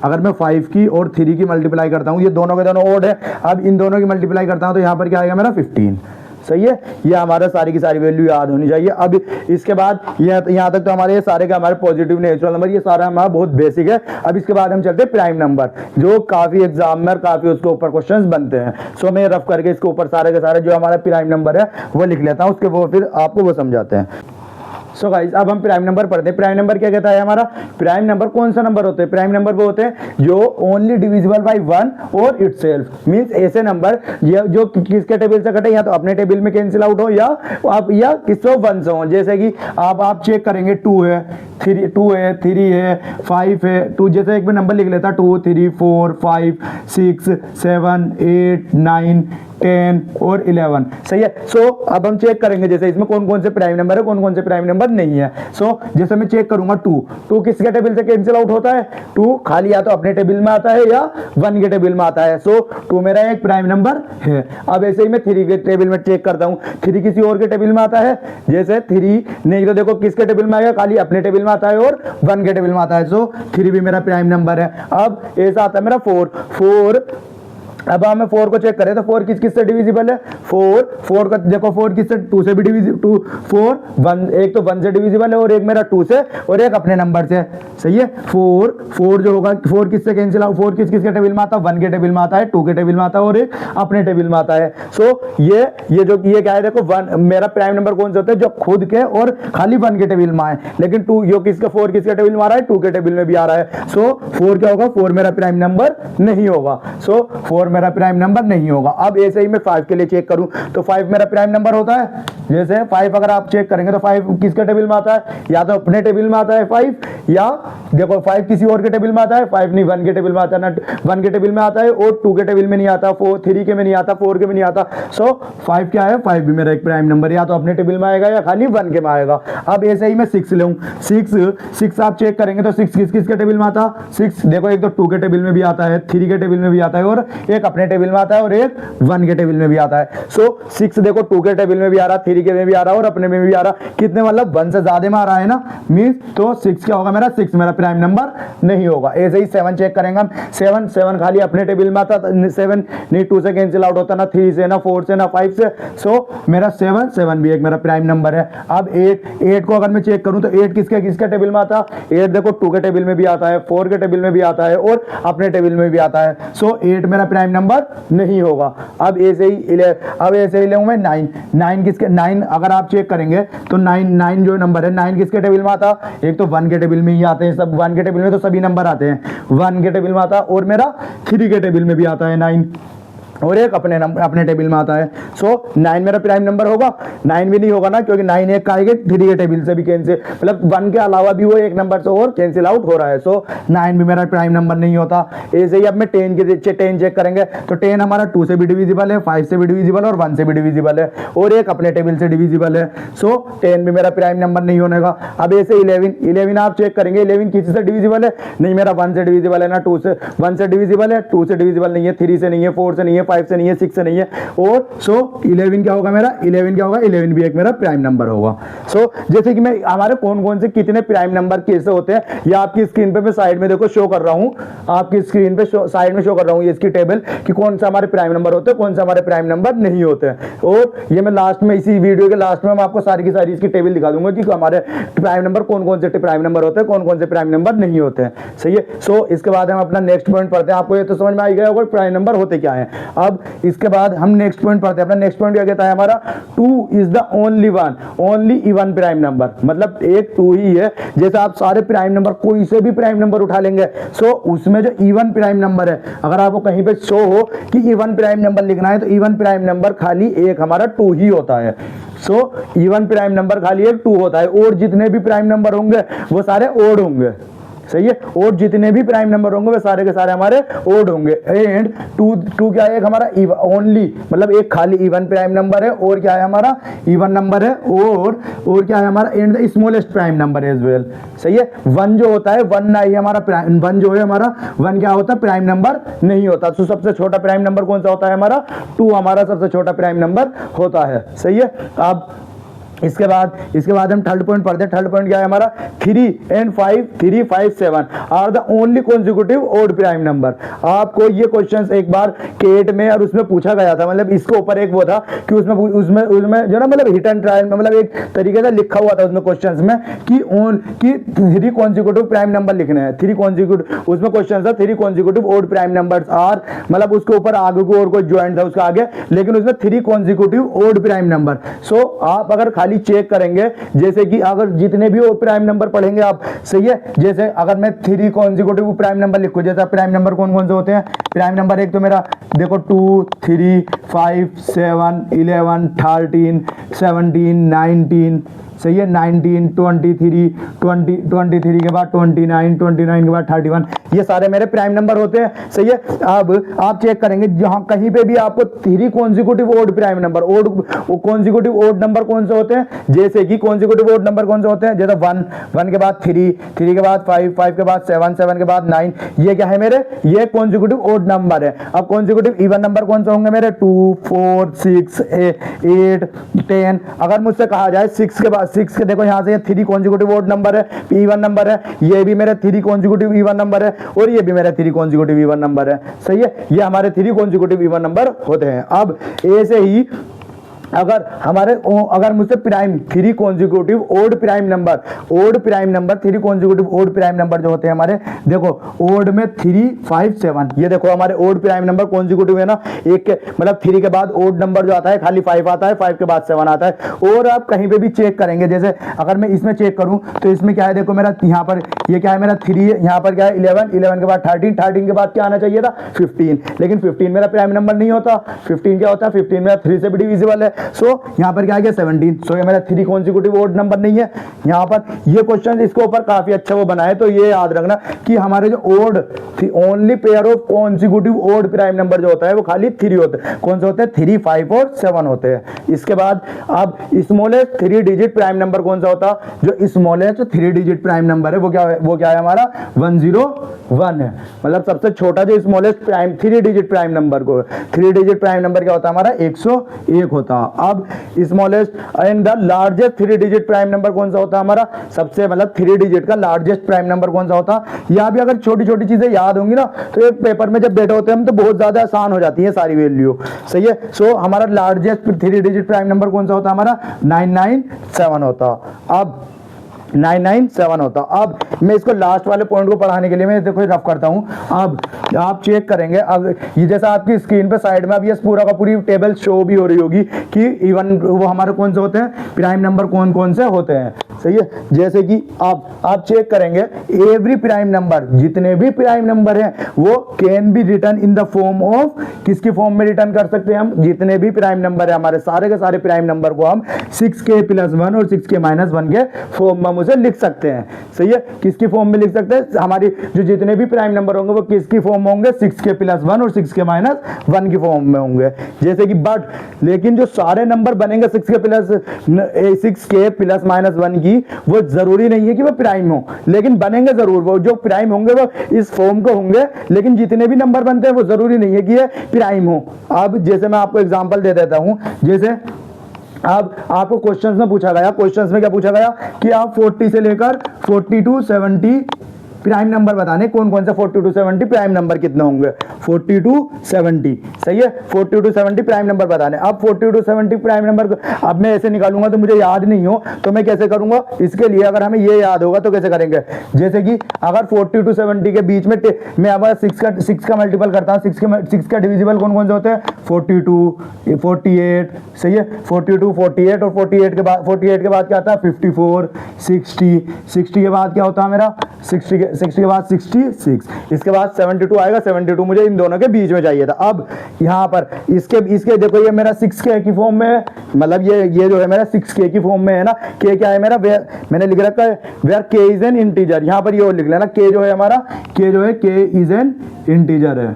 अगर मैं 5 की और 3 की मल्टीप्लाई करता हूं, ये दोनों के दोनों ओड है, अब इन दोनों की मल्टीप्लाई करता हूं तो यहाँ पर क्या आएगा मेरा 15, सही है। ये हमारा सारी की सारी वैल्यू याद होनी चाहिए। अब इसके बाद यहाँ तक तो हमारे ये सारे का हमारे पॉजिटिव नेचुरल नंबर, ये सारा हमारा बहुत बेसिक है। अब इसके बाद हम चलते हैं प्राइम नंबर, जो काफी एग्जाम में काफी उसके ऊपर क्वेश्चंस बनते हैं। सो मैं रफ करके इसके ऊपर सारे के सारे जो हमारा प्राइम नंबर है वो लिख लेता हूँ, उसके वो फिर आपको वो समझाते हैं। सो गाइस अब हम प्राइम नंबर पढ़ते हैं। प्राइम नंबर क्या कहता है हमारा, प्राइम नंबर कौन सा नंबर होते हैं, प्राइम नंबर वो होते हैं जो ओनली डिविजिबल बाय 1 और इटसेल्फ, मींस ऐसे नंबर जो किसके टेबल से कटे, या तो अपने टेबल में कैंसिल आउट हो या आप या किससे 1 से हो। जैसे कि आप चेक करेंगे 2 है 3 है 5 है 2, जैसे एक में नंबर लिख लेता 2 3 4 5 6 7 8 9 10 और 11, सही है। सो अब हम चेक करेंगे जैसे इसमें कौन कौन से प्राइम नंबर है, कौन कौन से प्राइम नंबर नहीं है। सो जैसे मैं चेक करूंगा 2 किसके टेबल से कैंसिल आउट होता है, 2 खाली या तो अपने टेबल में आता है या 1 के टेबल में आता है। सो 2 मेरा एक प्राइम नंबर है। अब ऐसे ही मैं 3 के टेबल में चेक करता हूं, 3 किसी और के टेबल में आता है, जैसे 3 नहीं तो देखो किसके टेबल में आएगा, खाली अपने टेबल में आता है और 1 के टेबल में आता है। सो 3 भी मेरा प्राइम नंबर है। अब ऐसा आता है मेरा 4। अब हमें 4 को चेक करें तो 4 किस किस से डिविजिबल है, 4 का देखो 4 किस से 2 से भी डिविजिबल, 2 4 1 एक तो 1 से डिविजिबल है और एक मेरा 2 से और एक अपने नंबर से, सही है। 4 जो होगा 4 किस से कैंसिल आउट, 4 किस किस के टेबल में आता है, 1 के टेबल में आता है, 2 के टेबल में आता है और एक अपने टेबल में आता है। सो ये क्या है देखो 1 मेरा प्राइम नंबर कौन से होता है, जो खुद के और खाली 1 के टेबल में आए, लेकिन 2 यो किसका 4 किसके टेबल में आ रहा है, 2 के टेबल में भी आ रहा है। सो 4 क्या होगा, 4 मेरा प्राइम नंबर नहीं होगा। सो 4 मेरा प्राइम नंबर नहीं होगा। अब ऐसे ही मैं 5 के लिए चेक करूं तो 5 मेरा प्राइम नंबर होता है। जैसे 5 अगर आप चेक करेंगे तो 5 किसके टेबल में आता है, या तो अपने टेबल में आता है 5, या देखो 5 किसी और के टेबल में आता है, 5 नहीं 1 के टेबल में आता है, ना 1 के टेबल में आता है और 2 के टेबल में नहीं आता, 3 के में नहीं आता, 4 के में नहीं आता। सो 5 क्या है, 5 भी मेरा एक प्राइम नंबर, या तो अपने टेबल में आएगा या खाली 1 के में आएगा। अब ऐसे ही मैं 6 लूं, 6 आप चेक करेंगे तो 6 किस के टेबल में आता, 6 देखो एक तो 2 के टेबल में भी आता है, 3 के टेबल में भी आता है और एक अपने टेबल में आता है और एक 1 के टेबल में भी आता है। सो 6 देखो 2 के टेबल में भी आ रहा, 3 के में भी आ रहा और अपने में भी आ रहा, कितने मतलब 1 से ज्यादा में आ रहा है ना, मींस तो 6 क्या होगा मेरा, 6 मेरा प्राइम नंबर नहीं होगा। ऐसे ही 7 चेक करेंगे हम, 7 खाली अपने टेबल में आता, 7 नहीं 2 से कैंसिल आउट होता, ना 3 से ना 4 से ना 5 से। सो मेरा 7 भी एक मेरा प्राइम नंबर है। अब 8 को अगर मैं चेक करूं तो 8 किसके टेबल में आता, 8 देखो 2 के टेबल में भी आता है, 4 के टेबल में भी आता है और अपने टेबल में भी आता है। सो 8 मेरा प्राइम नंबर नहीं होगा। अब ऐसे ही लेऊं मैं 9 किसके, 9 अगर आप चेक करेंगे तो 9 जो नंबर है, 9 किसके टेबल में आता, एक तो 1 के टेबल में ही आते हैं सब, 1 के टेबल में तो सभी नंबर आते हैं, 1 के टेबल में आता और मेरा 3 के टेबल में भी आता है 9 और एक अपने टेबल में आता है। सो 9 मेरा प्राइम नंबर होगा, 9 भी नहीं होगा ना, क्योंकि 9 एक आएगा 3 के टेबल से भी कैंसिल, मतलब 1 के अलावा भी वो एक नंबर से और कैंसिल आउट हो रहा है। सो 9 भी मेरा प्राइम नंबर नहीं होता। ऐसे ही अब मैं 10 चेक करेंगे तो 10 हमारा 2 से भी डिविजिबल है, 5 से भी डिविजिबल और 1 से भी डिविजिबल है और एक अपने टेबल से डिविजिबल है। सो 10 भी मेरा प्राइम नंबर नहीं होने का। अब ऐसे 11 आप चेक करेंगे, 11 किसी से डिविजिबल है, नहीं मेरा 1 से डिविजिबल है, ना 2 से, 1 से डिविजिबल है, 2 से डिविजिबल नहीं है, 3 से नहीं है, 4 से नहीं है, 5 से नहीं है, 6 से नहीं है और सो 11 क्या होगा मेरा, 11 भी एक मेरा प्राइम नंबर होगा। सो जैसे कि मैं हमारे कौन कौन से कितने प्राइम नंबर कैसे होते हैं, या आपकी स्क्रीन पे मैं साइड में देखो शो कर रहा हूं, आपकी स्क्रीन पे साइड में शो कर रहा हूं ये इसकी टेबल कि कौन सा हमारे प्राइम नंबर होते हैं, कौन सा हमारे प्राइम नंबर नहीं होते हैं। और ये मैं लास्ट में इसी वीडियो के लास्ट में मैं आपको सारी की सारी इसकी टेबल दिखा दूंगा कि हमारे प्राइम नंबर कौन कौन से प्राइम नंबर होते हैं, कौन कौन से प्राइम नंबर नहीं होते हैं, सही है। सो इसके बाद हम अपना नेक्स्ट पॉइंट पढ़ते हैं। आपको ये तो समझ में आ गया होगा प्राइम नंबर होते क्या है। अब इसके बाद हम नेक्स्ट पॉइंट पढ़ते हैं। अपना नेक्स्ट पॉइंट क्या कहता है हमारा, 2 is the only even prime number, मतलब एक 2 ही है। जैसे आप सारे प्राइम नंबर कोई से भी प्राइम नंबर उठा लेंगे, सो उसमें जो इवन प्राइम नंबर है, अगर आपको कहीं पे शो हो कि इवन प्राइम नंबर लिखना है तो इवन प्राइम नंबर खाली एक हमारा 2 ही होता है। सो इवन प्राइम नंबर खाली एक 2 होता है और जितने भी प्राइम नंबर होंगे वो सारे ओड होंगे, सही है। और जितने भी प्राइम नंबर होंगे वे सारे के सारे हमारे ओड होंगे। एंड टू क्या है, एक हमारा ओनली मतलब एक खाली इवन प्राइम नंबर है, और क्या है हमारा इवन नंबर है, और क्या है हमारा and the smallest prime number as well. सही है। वन जो होता है वन ना ही हमारा प्राइम, वन जो है हमारा वन क्या होता है प्राइम नंबर नहीं होता। तो सबसे छोटा प्राइम नंबर कौन सा होता है हमारा 2 हमारा सबसे छोटा प्राइम नंबर होता है। सही है। अब इसके बाद हम थर्ड पॉइंट पढ़ते हैं। थर्ड पॉइंट क्या है हमारा 3 and 5 3 5 7 are the only consecutive odd prime number. आपको ये क्वेश्चंस एक बार केट में और उसमें पूछा गया था, मतलब इसके ऊपर एक वो था कि उसमें जो ना मतलब हिट एंड ट्रायल में मतलब एक तरीके से लिखा हुआ था उसमें क्वेश्चंस में कि 3 कॉन्जिक्यूटिव प्राइम नंबर लिखने हैं। 3 कॉन्जिक्यूटिव उसमें क्वेश्चन था 3 consecutive odd prime numbers are, मतलब उसके ऊपर आगे को और कोई ज्वाइंट था उसका आगे, लेकिन उसमें 3 कॉन्जिक्यूटिव ओड प्राइम नंबर। सो आप अगर खाली चेक करेंगे जैसे कि अगर जितने भी प्राइम नंबर पढ़ेंगे आप, सही है, जैसे अगर मैं 3 कॉन्जिक्यूटिव प्राइम नंबर लिखूं, जैसे प्राइम नंबर कौन कौन से होते हैं, प्राइम नंबर एक तो मेरा देखो 2 3 5 7 11 13 17 19, सही है, 19 23 के बाद 29 के बाद 31, ये सारे मेरे प्राइम नंबर होते हैं। सही है। अब आप चेक करेंगे जहां कहीं पे भी आपको 3 consecutive odd prime number, odd consecutive odd number कौन से होते हैं, जैसे कि कॉन्जिक्यूटिव ओड नंबर कौन से होते हैं, जैसे 1 के बाद 3 के बाद 5 के बाद 7 के बाद 9, ये क्या है मेरे, ये कॉन्जिक्यूटिव ओड नंबर है। अब कॉन्जिक्यूटिव इवन नंबर कौन से होंगे मेरे 2 4 6 8 10। अगर मुझसे कहा जाए 6 के बाद 6 के देखो यहां से 3 कॉन्जिक्यूटिव ओड नंबर है, इवन नंबर है, ये भी मेरे 3 कॉन्जिक्यूटिव इवन नंबर है, और ये भी मेरा 3 कॉन्जिक्यूटिव इवन नंबर है। सही है। ये हमारे 3 कॉन्जिक्यूटिव इवन नंबर होते हैं। अब ऐसे ही अगर मुझसे prime 3 consecutive odd prime number 3 consecutive odd prime number जो होते हैं हमारे, देखो ओड में 3 5 7, ये देखो हमारे ओड प्राइम नंबर कॉन्जिक्यूटिव है ना, एक के मतलब 3 के बाद ओड नंबर जो आता है खाली 5 आता है, 5 के बाद 7 आता है। और आप कहीं पे भी चेक करेंगे, जैसे अगर मैं इसमें चेक करूं तो इसमें क्या है, देखो मेरा यहाँ पर ये क्या है मेरा 3 है, यहाँ पर क्या है 11 के बाद 13 के बाद क्या आना चाहिए था 15, लेकिन 15 मेरा प्राइम नंबर नहीं होता। 15 क्या होता है, 15 मेरा 3 से भी डिविजिबल है। सो यहां पर क्या है 17, सो ये मेरा 3 कॉन्जिक्यूटिव ओड नंबर नहीं है। यहां पर ये क्वेश्चन इसके ऊपर काफी अच्छा वो बनाए, तो ये याद रखना कि हमारे जो odd only pair of consecutive odd prime number जो होता है वो खाली 3 होते हैं। कौन से होते हैं 3 5 और 7 होते हैं। इसके बाद अब स्मॉलेस्ट 3 डिजिट प्राइम नंबर कौन सा होता है, जो स्मॉलेस्ट 3 डिजिट प्राइम नंबर है वो क्या है हमारा 101 है। मतलब सबसे छोटा जो smallest prime 3 digit prime number को 3 डिजिट प्राइम नंबर क्या होता है हमारा 101 होता है। अब smallest and the largest 3 digit prime number कौन सा होता है हमारा, सबसे मतलब 3 डिजिट का लार्जेस्ट प्राइम नंबर कौन सा होता है। या भी अगर छोटी छोटी चीजें याद होंगी ना तो एक पेपर में जब बैठे होते हैं हम तो बहुत ज्यादा आसान हो जाती है सारी वैल्यू। सही है। सो हमारा लार्जेस्ट 3 डिजिट प्राइम नंबर कौन सा होता है हमारा 997 होता। अब 997 होता। अब मैं इसको लास्ट वाले पॉइंट को पढ़ाने के लिए मैं देखो रफ करता हूं। अब आप चेक करेंगे, अब ये जैसा आपकी स्क्रीन पे साइड में अब ये पूरा का पूरी टेबल शो भी हो रही होगी कि इवन वो हमारे कौन से होते हैं प्राइम नंबर कौन कौन से होते हैं। सही है। जैसे कि आप चेक करेंगे एवरी प्राइम नंबर, जितने भी प्राइम नंबर हैं वो can be return in the form of, किसकी फॉर्म में रिटर्न कर सकते हैं हम, जितने भी प्राइम नंबर है हमारे सारे के सारे प्राइम नंबर को हम 6k + 1 और 6k - 1 के फॉर्म में उसे लिख सकते हैं। सही है। किसकी फॉर्म में लिख सकते हैं, हमारी जो जितने भी प्राइम नंबर होंगे वो किसकी फॉर्म में होंगे 6k + 1 और 6k - 1 की फॉर्म में होंगे। जैसे कि बट लेकिन जो सारे नंबर बनेंगे 6k + -1 की, वो जरूरी नहीं है कि वो प्राइम हो, लेकिन बनेंगे जरूर। वो जो प्राइम होंगे वो इस फॉर्म को होंगे, लेकिन जितने भी नंबर बनते हैं वो जरूरी नहीं है कि ये प्राइम हो। अब जैसे मैं आपको एग्जांपल दे देता हूं, जैसे अब आपको क्वेश्चंस में पूछा गया, क्वेश्चंस में क्या पूछा गया कि आप 40 से लेकर 40 to 70 प्राइम नंबर बताने, कौन कौन से 40 to 70 प्राइम नंबर कितने होंगे 40 to 70। सही है। 40 to 70 प्राइम नंबर बताने। अब 40 to 70 प्राइम नंबर अब मैं ऐसे निकालूंगा तो मुझे याद नहीं हो तो मैं कैसे करूंगा, इसके लिए अगर हमें ये याद होगा तो कैसे करेंगे, जैसे कि अगर 40 to 70 के बीच में मैं अगर 6 का मल्टीपल करता हूँ, 6 का डिविजिबल कौन कौन से होते हैं 42 48। सही है। 42 48 और 48 के बाद क्या आता है 54 60 के बाद क्या होता है मेरा 60 60 के बाद 66, इसके बाद 72 आएगा। 72 मुझे इन दोनों के बीच में चाहिए था। अब यहाँ पर इसके देखो ये मेरा 6k की फॉर्म में है, मतलब ये जो है मेरा 6k की फॉर्म में है ना। k क्या है मेरा, मैंने लिख रखा है where k is an integer. यहाँ पर ये और लिख लेना, k जो है हमारा, k जो है k इज एन इंटीजर है।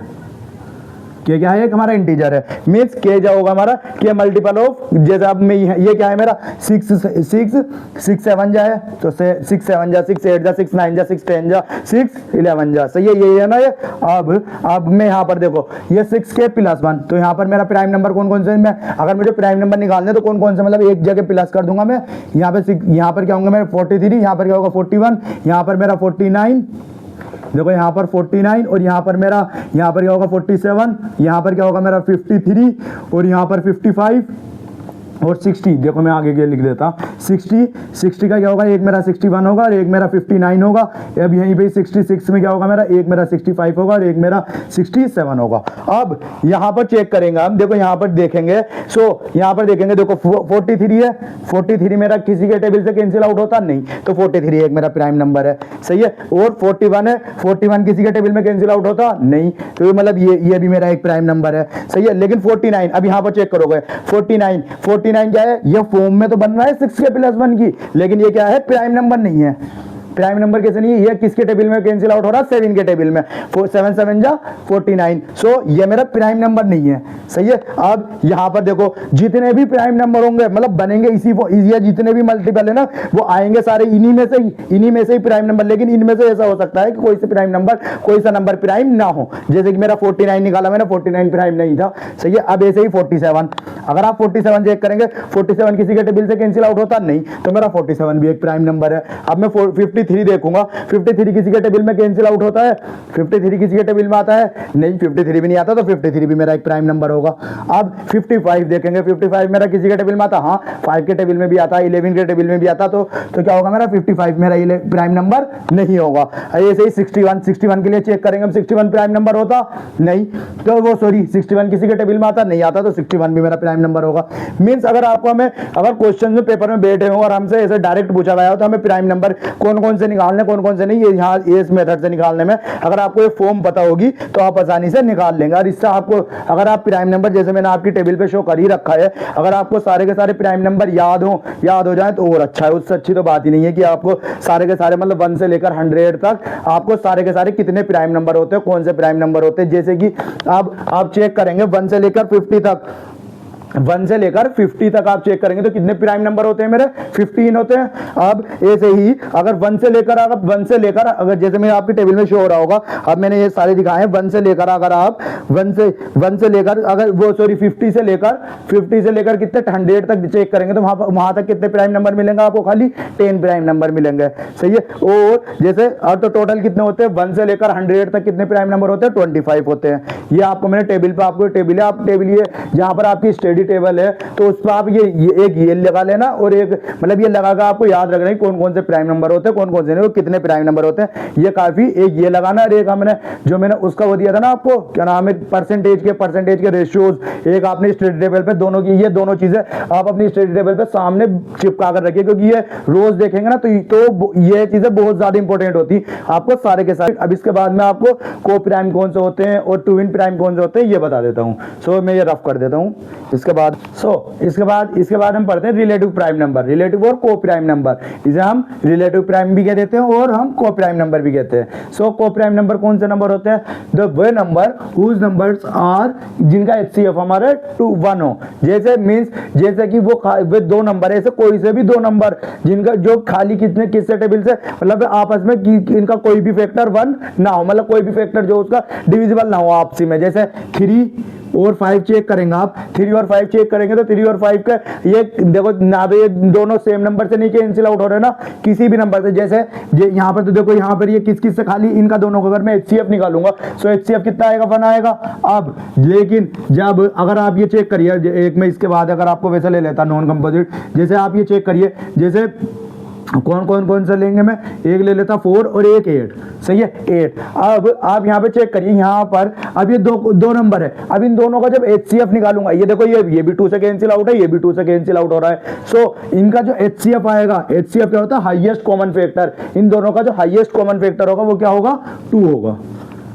k क्या है, एक हमारा इंटीजर है। मीन्स k जो होगा हमारा k मल्टीपल ऑफ, जैसे अब मैं ये क्या है मेरा 6 7 जा है तो 6 7 जा 6 8 जा 6 9 जा 6 10 जा 6 11 जा, सही है, यही है ना ये। अब मैं यहाँ पर देखो ये 6k + 1, तो यहाँ पर मेरा प्राइम नंबर कौन कौन से, मैं अगर मुझे प्राइम नंबर निकालने तो कौन कौन से, मतलब एक जगह प्लस कर दूंगा मैं। यहाँ पर क्या होगा मेरा 43, यहाँ पर क्या होगा 41, यहाँ पर मेरा 49, देखो यहाँ पर 49, और यहाँ पर क्या होगा 47, यहाँ पर क्या होगा मेरा 53, और यहाँ पर 55 और 60। देखो मैं आगे के लिख देता, 60 का क्या होगा, एक मेरा 61 होगा और एक मेरा 59 होगा। अब यहीं पे 66 में क्या होगा मेरा, एक मेरा 65 होगा और एक मेरा 67 होगा। अब यहाँ पर चेक करेंगे हम, देखो यहाँ पर देखेंगे, यहाँ पर देखेंगे, देखो 43 है, 43 मेरा किसी के टेबल से कैंसिल आउट होता नहीं, तो 43 एक मेरा प्राइम नंबर है, सही है। और 41 है, 41 किसी के टेबल में कैंसिल आउट होता नहीं, तो मतलब ये भी मेरा एक प्राइम नंबर है, सही है। लेकिन 49, अब यहाँ पर चेक करोगे 49 क्या है, ये फॉर्म में तो बन रहा है 6k + 1 की, लेकिन ये क्या है, प्राइम नंबर नहीं है। प्राइम नंबर कैसे नहीं है, ये किसके टेबल में कैंसिल आउट हो रहा है, 7 के टेबल में, 7 7 जा 49, सो ये मेरा प्राइम नंबर नहीं है, सही है। अब यहाँ पर देखो जितने भी प्राइम नंबर होंगे, मतलब बनेंगे इसी जितने भी मल्टीपल है ना, वो आएंगे सारे इन्हीं में से ही प्राइम नंबर। लेकिन इनमें से ऐसा हो सकता है कि कोई सा नंबर प्राइम ना हो, जैसे कि मेरा 49 निकाला मैंने, 49 प्राइम नहीं था, सही है। अब ऐसे ही 47, अगर आप 47 चेक करेंगे, 47 किसी के टेबल से कैंसिल आउट होता नहीं, तो मेरा 47 भी एक प्राइम नंबर है। अब मैं 53 देखूंगा, 53 किसी के टेबल में कैंसिल आउट होता है, 53 किसी के टेबल में आता है नहीं, 53 भी नहीं आता, तो 53 भी मेरा एक प्राइम नंबर होगा। अब 55 देखेंगे, 55 मेरा किसी के टेबल में आता, हाँ 5 के टेबल में भी आता, 11 के टेबल में भी आता, तो क्या होगा मेरा 55 मेरा प्राइम नंबर नहीं होगा। ऐसे ही 61 के लिए चेक करेंगे हम, 61 प्राइम नंबर होता नहीं, तो वो 61 किसी के टेबल में आता नहीं आता, तो 61 भी मेरा प्राइम नंबर होगा। मीन्स अगर क्वेश्चन में पेपर में बैठे हो और हमसे ऐसे डायरेक्ट पूछा गया हो तो हमें प्राइम नंबर कौन कौन से निकालने, कौन कौन से नहीं, ये यहाँ इस मेथड से निकालने में अगर आपको ये फॉर्म पता होगी तो आप आसानी से निकाल लेंगे। और इससे आपको, अगर आप प्राइम नंबर जैसे मैंने आपकी टेबल पे शो कर ही रखा है, अगर आपको सारे के सारे प्राइम नंबर याद हो जाए तो और अच्छा है। उससे अच्छी तो बात ही नहीं है कि आपको सारे के सारे, मतलब 1 से लेकर 100 तक आपको सारे के सारे कितने प्राइम नंबर होते हैं, कौन से प्राइम नंबर होते हैं। जैसे कि आप चेक करेंगे 1 से लेकर 50 तक, 1 से लेकर 50 तक आप चेक करेंगे तो कितने प्राइम नंबर होते हैं मेरे, 15 होते हैं। अब ऐसे ही अगर 1 से लेकर अगर जैसे मैं आपकी टेबल में शो हो रहा होगा, अब मैंने ये सारे दिखाए हैं, 1 से लेकर अगर आप 1 से लेकर अगर 50 से लेकर कितने 100 तक चेक करेंगे तो वहां तक कितने प्राइम नंबर मिलेंगे आपको, खाली 10 प्राइम नंबर मिलेंगे, सही है। और जैसे और तो टोटल कितने होते हैं, 1 से लेकर 100 तक कितने प्राइम नंबर होते हैं, 25 होते हैं। ये आपको मैंने टेबल पे, आपको टेबल है, आप टेबल ये जहां पर आपकी स्टडी टेबल है तो उस पर आप ये लगा लेना, और एक मतलब ये लगाकर आपको याद रखना है कौन कौन से प्राइम नंबर होते हैं, कौन कौन से नहीं, कितने प्राइम नंबर होते हैं, ये काफी। एक ये लगाना, और एक मैंने उसका वो दिया था ना आपको, क्या नाम है, परसेंटेज के रेशियोज, एक आपने स्टडी टेबल पे दोनों की, ये दोनों चीजें आप अपनी स्टडी टेबल पे सामने चिपका कर रखिए, क्योंकि ये रोज देखेंगे ना तो ये चीजें बहुत ज्यादा इंपॉर्टेंट होती आपको सारे के सारे। अब इसके बाद में आपको को प्राइम कौन से होते हैं और ट्विन प्राइम कौन से होते हैं ये बता देता हूं। सो मैं ये रफ कर देता हूं। इसके बाद हम पढ़ते हैं रिलेटिव प्राइम नंबर, रिलेटिव और को प्राइम नंबर। इसे हम रिलेटिव प्राइम भी कह देते हैं और हम को प्राइम नंबर भी कहते हैं। सो को प्राइम नंबर कौन से नंबर होते हैं, वे नंबर हुज नंबर्स आर, जिनका HCF हमारे 1 हो। जैसे कि वो 2 नंबर है, ऐसे कोई से भी 2 नंबर जिनका जो खाली किससे टेबल से, मतलब आपस में इनका कोई भी फैक्टर 1 ना हो, मतलब कोई भी फैक्टर जो उसका डिविजिबल ना हो आपसी में। जैसे 3 और 5 चेक करेंगे आप, 3 और 5 चेक करेंगे तो 3 और 5 का ये देखो ना, तो ये दोनों सेम नंबर से नहीं कैंसिल आउट हो रहे ना, किसी भी नंबर से। जैसे यहाँ पर तो देखो, यहाँ पर ये किस से खाली इनका दोनों का, अगर मैं HCF निकालूंगा सो HCF कितना आएगा, 1 आएगा। अब लेकिन जब अगर आप ये चेक करिए, एक में इसके बाद अगर आपको वैसे ले लेता नॉन कंपोजिट, जैसे आप ये चेक करिए, जैसे कौन सा लेंगे, मैं एक ले लेता 4 और एक 8, सही है 8। अब आप यहाँ पे चेक करिए, यहाँ पर अब ये दो नंबर है, अब इन दोनों का जब HCF निकालूंगा, ये देखो ये भी 2 से कैंसिल आउट है, ये भी 2 से कैंसिल आउट हो रहा है। सो इनका जो HCF आएगा, HCF क्या होता है, हाईएस्ट कॉमन फैक्टर, इन दोनों का जो हाईएस्ट कॉमन फैक्टर होगा वो क्या होगा, 2 होगा,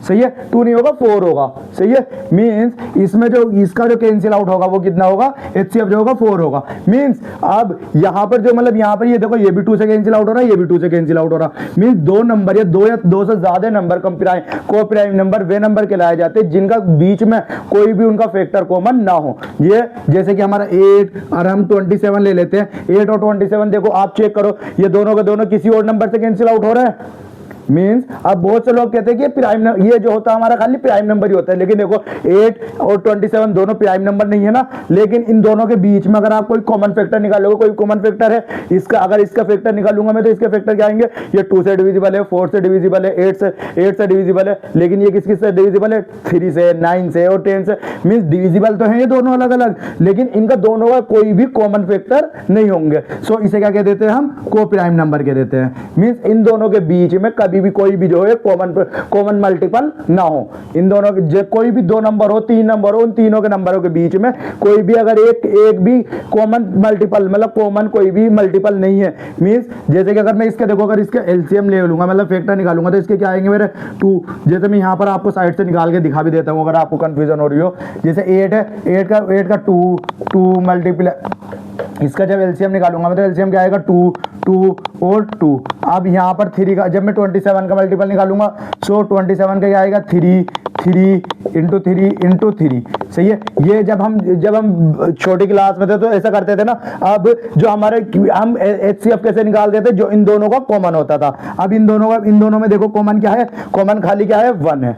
सही है, 2 नहीं होगा 4 होगा, सही है। मींस इसमें जो इसका जो कैंसिल आउट होगा वो कितना होगा, HCF जो होगा 4 होगा। मींस अब यहाँ पर जो मतलब यहाँ पर ये देखो ये भी 2 से कैंसिल आउट हो रहा है, ये भी 2 से कैंसिल आउट हो रहा है। मींस 2 नंबर या 2 से ज्यादा नंबर को प्राइम नंबर वे नंबर कहलाए जाते हैं जिनका बीच में कोई भी उनका फैक्टर कॉमन ना हो। ये जैसे कि हमारा 8 और हम 27 ले लेते हैं, 8 और 27 देखो आप चेक करो, ये दोनों के दोनों किसी और नंबर से कैंसिल आउट हो रहे हैं। मींस अब बहुत से लोग कहते हैं कि प्राइम ये जो होता है हमारा खाली प्राइम नंबर ही होता है, लेकिन देखो 8 और 27 दोनों प्राइम नंबर नहीं है ना, लेकिन इन दोनों के बीच में अगर आप कोई कॉमन फैक्टर निकालोगे, कोई कॉमन फैक्टर है इसका, अगर इसका फैक्टर निकालूंगा मैं तो इसके फैक्टर क्या आएंगे, ये 2 से डिविजिबल है, 4 से डिविजिबल है, 8 से डिविजिबल है, लेकिन ये किस से डिविजिबल है, 3 से, 9 से और 10 से। मींस डिविजिबल तो है ये दोनों अलग अलग, लेकिन इनका दोनों का कोई भी कॉमन फैक्टर नहीं होंगे। सो इसे क्या कह देते हैं हम, को प्राइम नंबर कह देते हैं। मींस इन दोनों के बीच में कभी भी कोई भी जो है कॉमन मल्टीपल ना हो। इन दोनों के कोई भी 2 नंबर हो, 3 नंबर हो, उन तीनों के नंबरों के बीच में कोई भी अगर एक भी कॉमन मल्टीपल मतलब कॉमन कोई भी मल्टीपल नहीं है। मींस जैसे कि अगर मैं इसके देखो अगर इसके एलसीएम ले लूंगा मतलब फैक्टर निकालूंगा तो इसके क्या आएंगे मेरे 2। जैसे मैं यहाँ पर आपको साइड से निकाल के दिखा भी देता हूँ अगर आपको कंफ्यूजन हो रही हो। जैसे 8 है, 8 का 2 मल्टीप्लाई, इसका जब एलसीएम निकालूंगा मैं तो एलसीएम क्या आएगा 2 और 2। अब यहाँ पर 3 का जब मैं 27 का मल्टीपल निकालूंगा सो 27 का क्या आएगा 3 इंटू 3, सही है। ये जब हम छोटी क्लास में थे तो ऐसा करते थे ना। अब जो हमारे हम HCF कैसे निकालते थे, जो इन दोनों का कॉमन होता था। अब इन दोनों में देखो कॉमन क्या है, कॉमन खाली क्या है 1 है,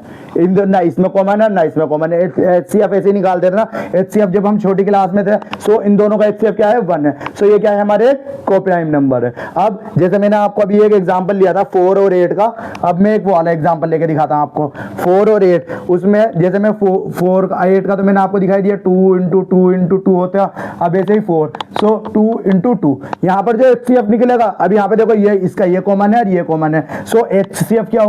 ना इसमें कॉमन है ना इसमें कॉमन है। HCF ऐसे ही निकालते थे ना, HCF जब हम छोटी क्लास में थे सो इन दोनों का HCF क्या है 1 है। सो ये क्या है हमारे को प्राइम नंबर है। अब जैसे मैंने आपको अभी एक एग्जांपल लिया था 4 और 8 का, अब मैं एक वाला एग्जांपल लेके दिखाता हूं आपको 4 और 8। उसमें जैसे मैं 4 का 8 का तो मैंने आपको दिखाई दिया 2 इंटू 2 होता है। अब ऐसे ही 4 सो 2 इंटू 2 यहाँ पर जो HCF निकलेगा। अब यहाँ पे देखो ये इसका ये कॉमन है और ये कॉमन है। सो HCF क्या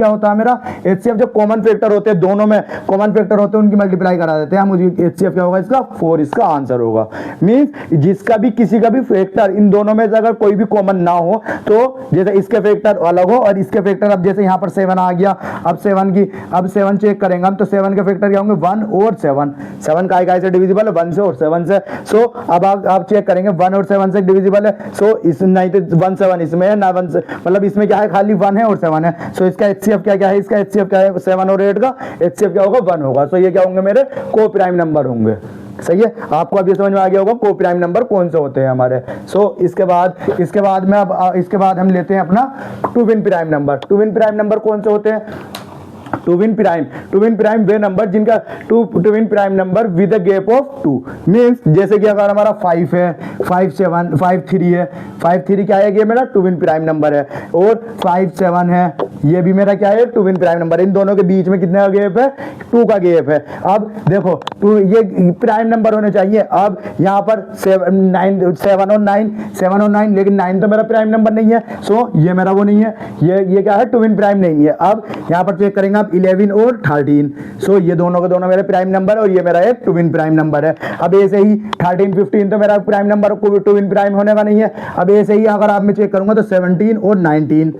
होता है मेरा, HCF जो कॉमन फैक्टर होते हैं दोनों में कॉमन फैक्टर होते हैं उनकी मल्टीप्लाई करा देते हैं हम। HCF क्या होगा इसका 4, इसका आंसर होगा। मींस जिसका भी किसी का भी फैक्टर इन दोनों में से अगर कोई भी कॉमन ना हो तो जैसे इसके फैक्टर अलग हो और इसके फैक्टर, अब जैसे यहाँ पर 7 आ गया, अब 7 चेक करेंगे हम तो 7 के फैक्टर क्या होंगे 1 और 7 का से डिविजिबल है 1 से और 7 से। सो अब आप चेक करेंगे 1 और 7 से डिविजिबल है। सो इस नहीं तो 1 7 इसमें है ना 1 से, मतलब इसमें क्या है खाली 1 है और 7 है। सो इसका HCF क्या है, इसका HCF क्या है 7 और 8 का HCF क्या होगा 1 होगा। सो ये क्या होंगे मेरे को प्राइम नंबर होंगे। सही है, आपको अब ये समझ में आ गया होगा को प्राइम नंबर कौन से होते हैं हमारे। सो इसके बाद हम लेते हैं अपना twin prime number. Twin prime number कौन से होते हैं, टू विन प्राइम वे नंबर जिनका twin prime number with a gap of 2। Means जैसे कि अगर हमारा 5 है, 5 7 5 3 है, 5 3 क्या है ये मेरा टू विन प्राइम नंबर है, और 5 7 है ये भी मेरा क्या है टू विन प्राइम नंबर। इन दोनों के बीच में कितने का गैप है 2 का गैप है। अब देखो ये प्राइम नंबर होने चाहिए। अब यहाँ पर 7 और 9 लेकिन 9 तो मेरा प्राइम नंबर नहीं है। सो ये मेरा वो नहीं है, ये क्या है टू विन प्राइम नहीं है। अब यहाँ पर चेक करेंगे 11 और 13। सो ये दोनों के दोनों मेरे प्राइम नंबर और ये मेरा एक टू विन प्राइम नंबर है। अब ऐसे ही 13 15 तो मेरा प्राइम नंबर को टू विन प्राइम होने का नहीं है। अब ऐसे ही अगर आप मैं चेक करूंगा तो 17 और 19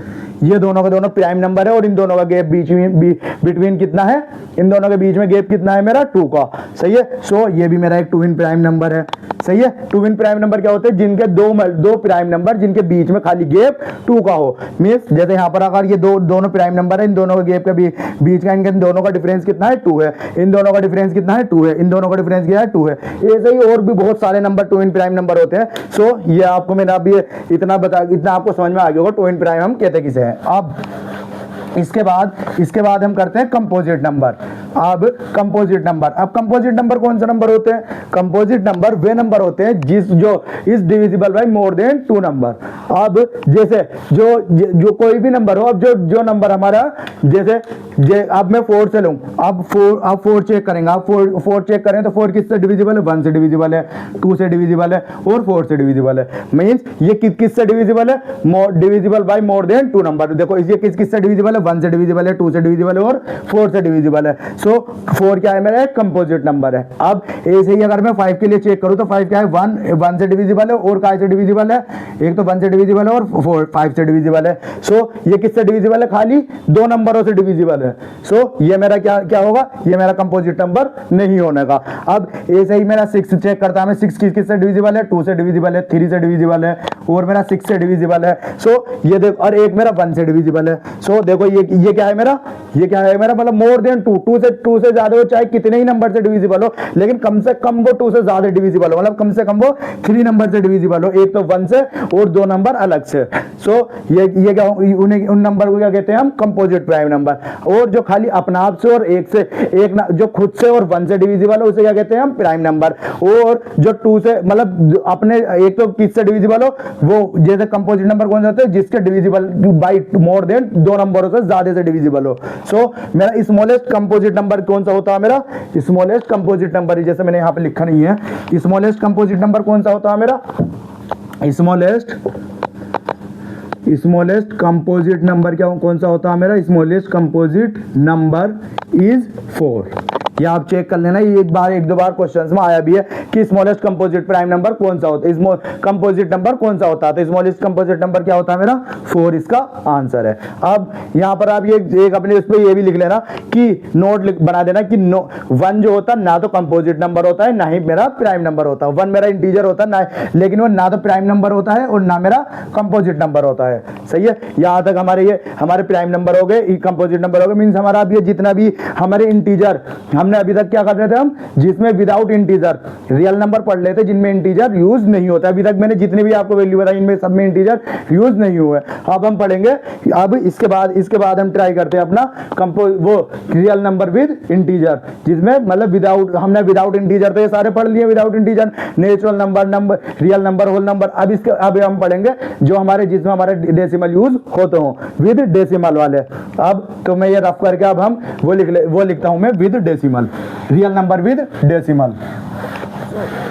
ये दोनों के दोनों प्राइम नंबर है और इन दोनों का गैप बिटवीन कितना है, इन दोनों के बीच में गैप कितना है मेरा 2 का। सही है, सो ये भी मेरा एक टू विन प्राइम नंबर है। सही है, टू विन प्राइम नंबर क्या होते हैं जिनके दो प्राइम नंबर जिनके बीच में खाली गैप 2 का हो। मींस जैसे यहाँ पर अगर ये दोनों प्राइम नंबर है, इन दोनों के गैप के बीच का इनके दोनों का डिफरेंस कितना है 2 है, इन दोनों का डिफरेंस कितना है 2 है, इन दोनों का डिफरेंस क्या है 2 है। ऐसे ही और भी बहुत सारे number twin prime number होते हैं। सो ये आपको मैंने अभी इतना आपको समझ में आ गया होगा टू विन प्राइम हम कहते किसे हैं। अब इसके बाद हम करते हैं कंपोजिट नंबर। अब कंपोजिट नंबर, अब कंपोजिट नंबर कौन सा नंबर होते हैं? कंपोजिट नंबर वे नंबर होते हैं जो is divisible by more than 2 number. अब जैसे जो कोई भी नंबर हो, अब जो नंबर हमारा जैसे अब मैं 4 से लूं, अब 4 चेक करेंगे, आप 4 चेक करें तो 4 किससे डिविजिबल है? 1 से डिविजिबल है, 2 से डिविजिबल है और 4 से डिविजिबल है। मींस ये किससे डिविजिबल है? Divisible by more than 2 number. देखो ये किससे डिविजिबल है? 1 से डिविजिबल है, 2 से डिविजिबल है और 4 से डिविजिबल है। सो 4 क्या है मेरा? एक कंपोजिट नंबर है। अब ऐसे ही अगर मैं 5 के लिए चेक करूं तो 5 क्या है? 1 से डिविजिबल है और काय से डिविजिबल है? एक तो 1 से डिविजिबल है और 5 से डिविजिबल है। सो ये किससे डिविजिबल है? खाली 2 नंबरों से डिविजिबल है। सो ये मेरा क्या होगा? ये मेरा कंपोजिट नंबर नहीं होने का। अब ऐसे ही मेरा 6 चेक करता है, मैं 6 किससे डिविजिबल है? 2 से डिविजिबल है, 3 से डिविजिबल है और मेरा 6 से डिविजिबल है। सो ये देखो, और एक मेरा 1 से डिविजिबल है। सो देखो ये क्या है मेरा? ये क्या है मेरा? मतलब मोर देन 2 से ज्यादा हो, चाहे कितने ही नंबर से डिविजिबल हो, लेकिन कम से कम वो 2 से ज्यादा डिविजिबल हो, मतलब कम से कम वो 3 नंबर से डिविजिबल हो, एक तो 1 से और 2 नंबर अलग से। सो ये क्या, उन नंबर को क्या कहते हैं हम? Composite prime number. और जो खाली अपने आप से और जो खुद से और 1 से डिविजिबल हो, उसे क्या कहते हैं हम? Prime number. और जो 2 से मतलब अपने एक तो किससे डिविजिबल हो, वो जैसे कंपोजिट नंबर कौन से होते हैं? जिसके डिविजिबल बाय मोर देन 2 नंबरों से ज्यादा से डिविजिबल हो। सो मेरा स्मॉलेस्ट कंपोजिट नंबर कौन सा होता है? मेरा स्मॉलेस्ट कंपोजिट नंबर, जैसे मैंने यहां पे लिखा नहीं है, स्मॉलेस्ट कंपोजिट नंबर कौन सा होता है मेरा? स्मॉलेस्ट कंपोजिट नंबर क्या कौन सा होता है मेरा? Smallest composite number is 4। ये आप चेक कर लेना, ये एक दो बार क्वेश्चंस में आया भी है कि स्मॉलेस्ट कंपोजिट प्राइम नंबर कौन सा होता है, कंपोजिट नंबर कौन सा होता है? तो स्मॉलेस्ट कंपोजिट नंबर क्या होता है मेरा? 4 इसका आंसर है। अब यहाँ पर आप ये एक अपने उस पर ये भी लिख लेना कि नोट बना देना कि 1 जो होता है ना तो कंपोजिट नंबर होता है ना ही मेरा प्राइम नंबर होता है। 1 मेरा इंटीजर होता है ना, लेकिन वो ना तो प्राइम नंबर होता है और ना मेरा कंपोजिट नंबर होता है। सही है, यहाँ तक हमारे प्राइम नंबर हो गए, कंपोजिट नंबर हो गए। मीन्स हमारा अब ये जितना भी हमारे इंटीजर, हमने अभी तक क्या कर रहे थे हम? जिसमें विदाउट इंटीजर रियल नंबर पढ़ लेते, जिनमें इंटीजर यूज नहीं होता। अभी तक मैंने जितने भी आपको वैल्यू बताई, इनमें सब में इंटीजर यूज नहीं हुए। अब हम पढ़ेंगे, अब इसके बाद हम ट्राई करते हैं अपना वो रियल नंबर विद इंटीजर, जिसमें मतलब हमने विदाउट इंटीजर तो ये सारे पढ़ लिए, without integer, natural number, real number, whole number. अब हम पढ़ेंगे जो जिसमें हमारे डेसिमल यूज होते हो, विद डेसिमल वाले। अब तो मैं ये रफ करके अब हम वो लिखता हूं मैं with decimal, real number with decimal.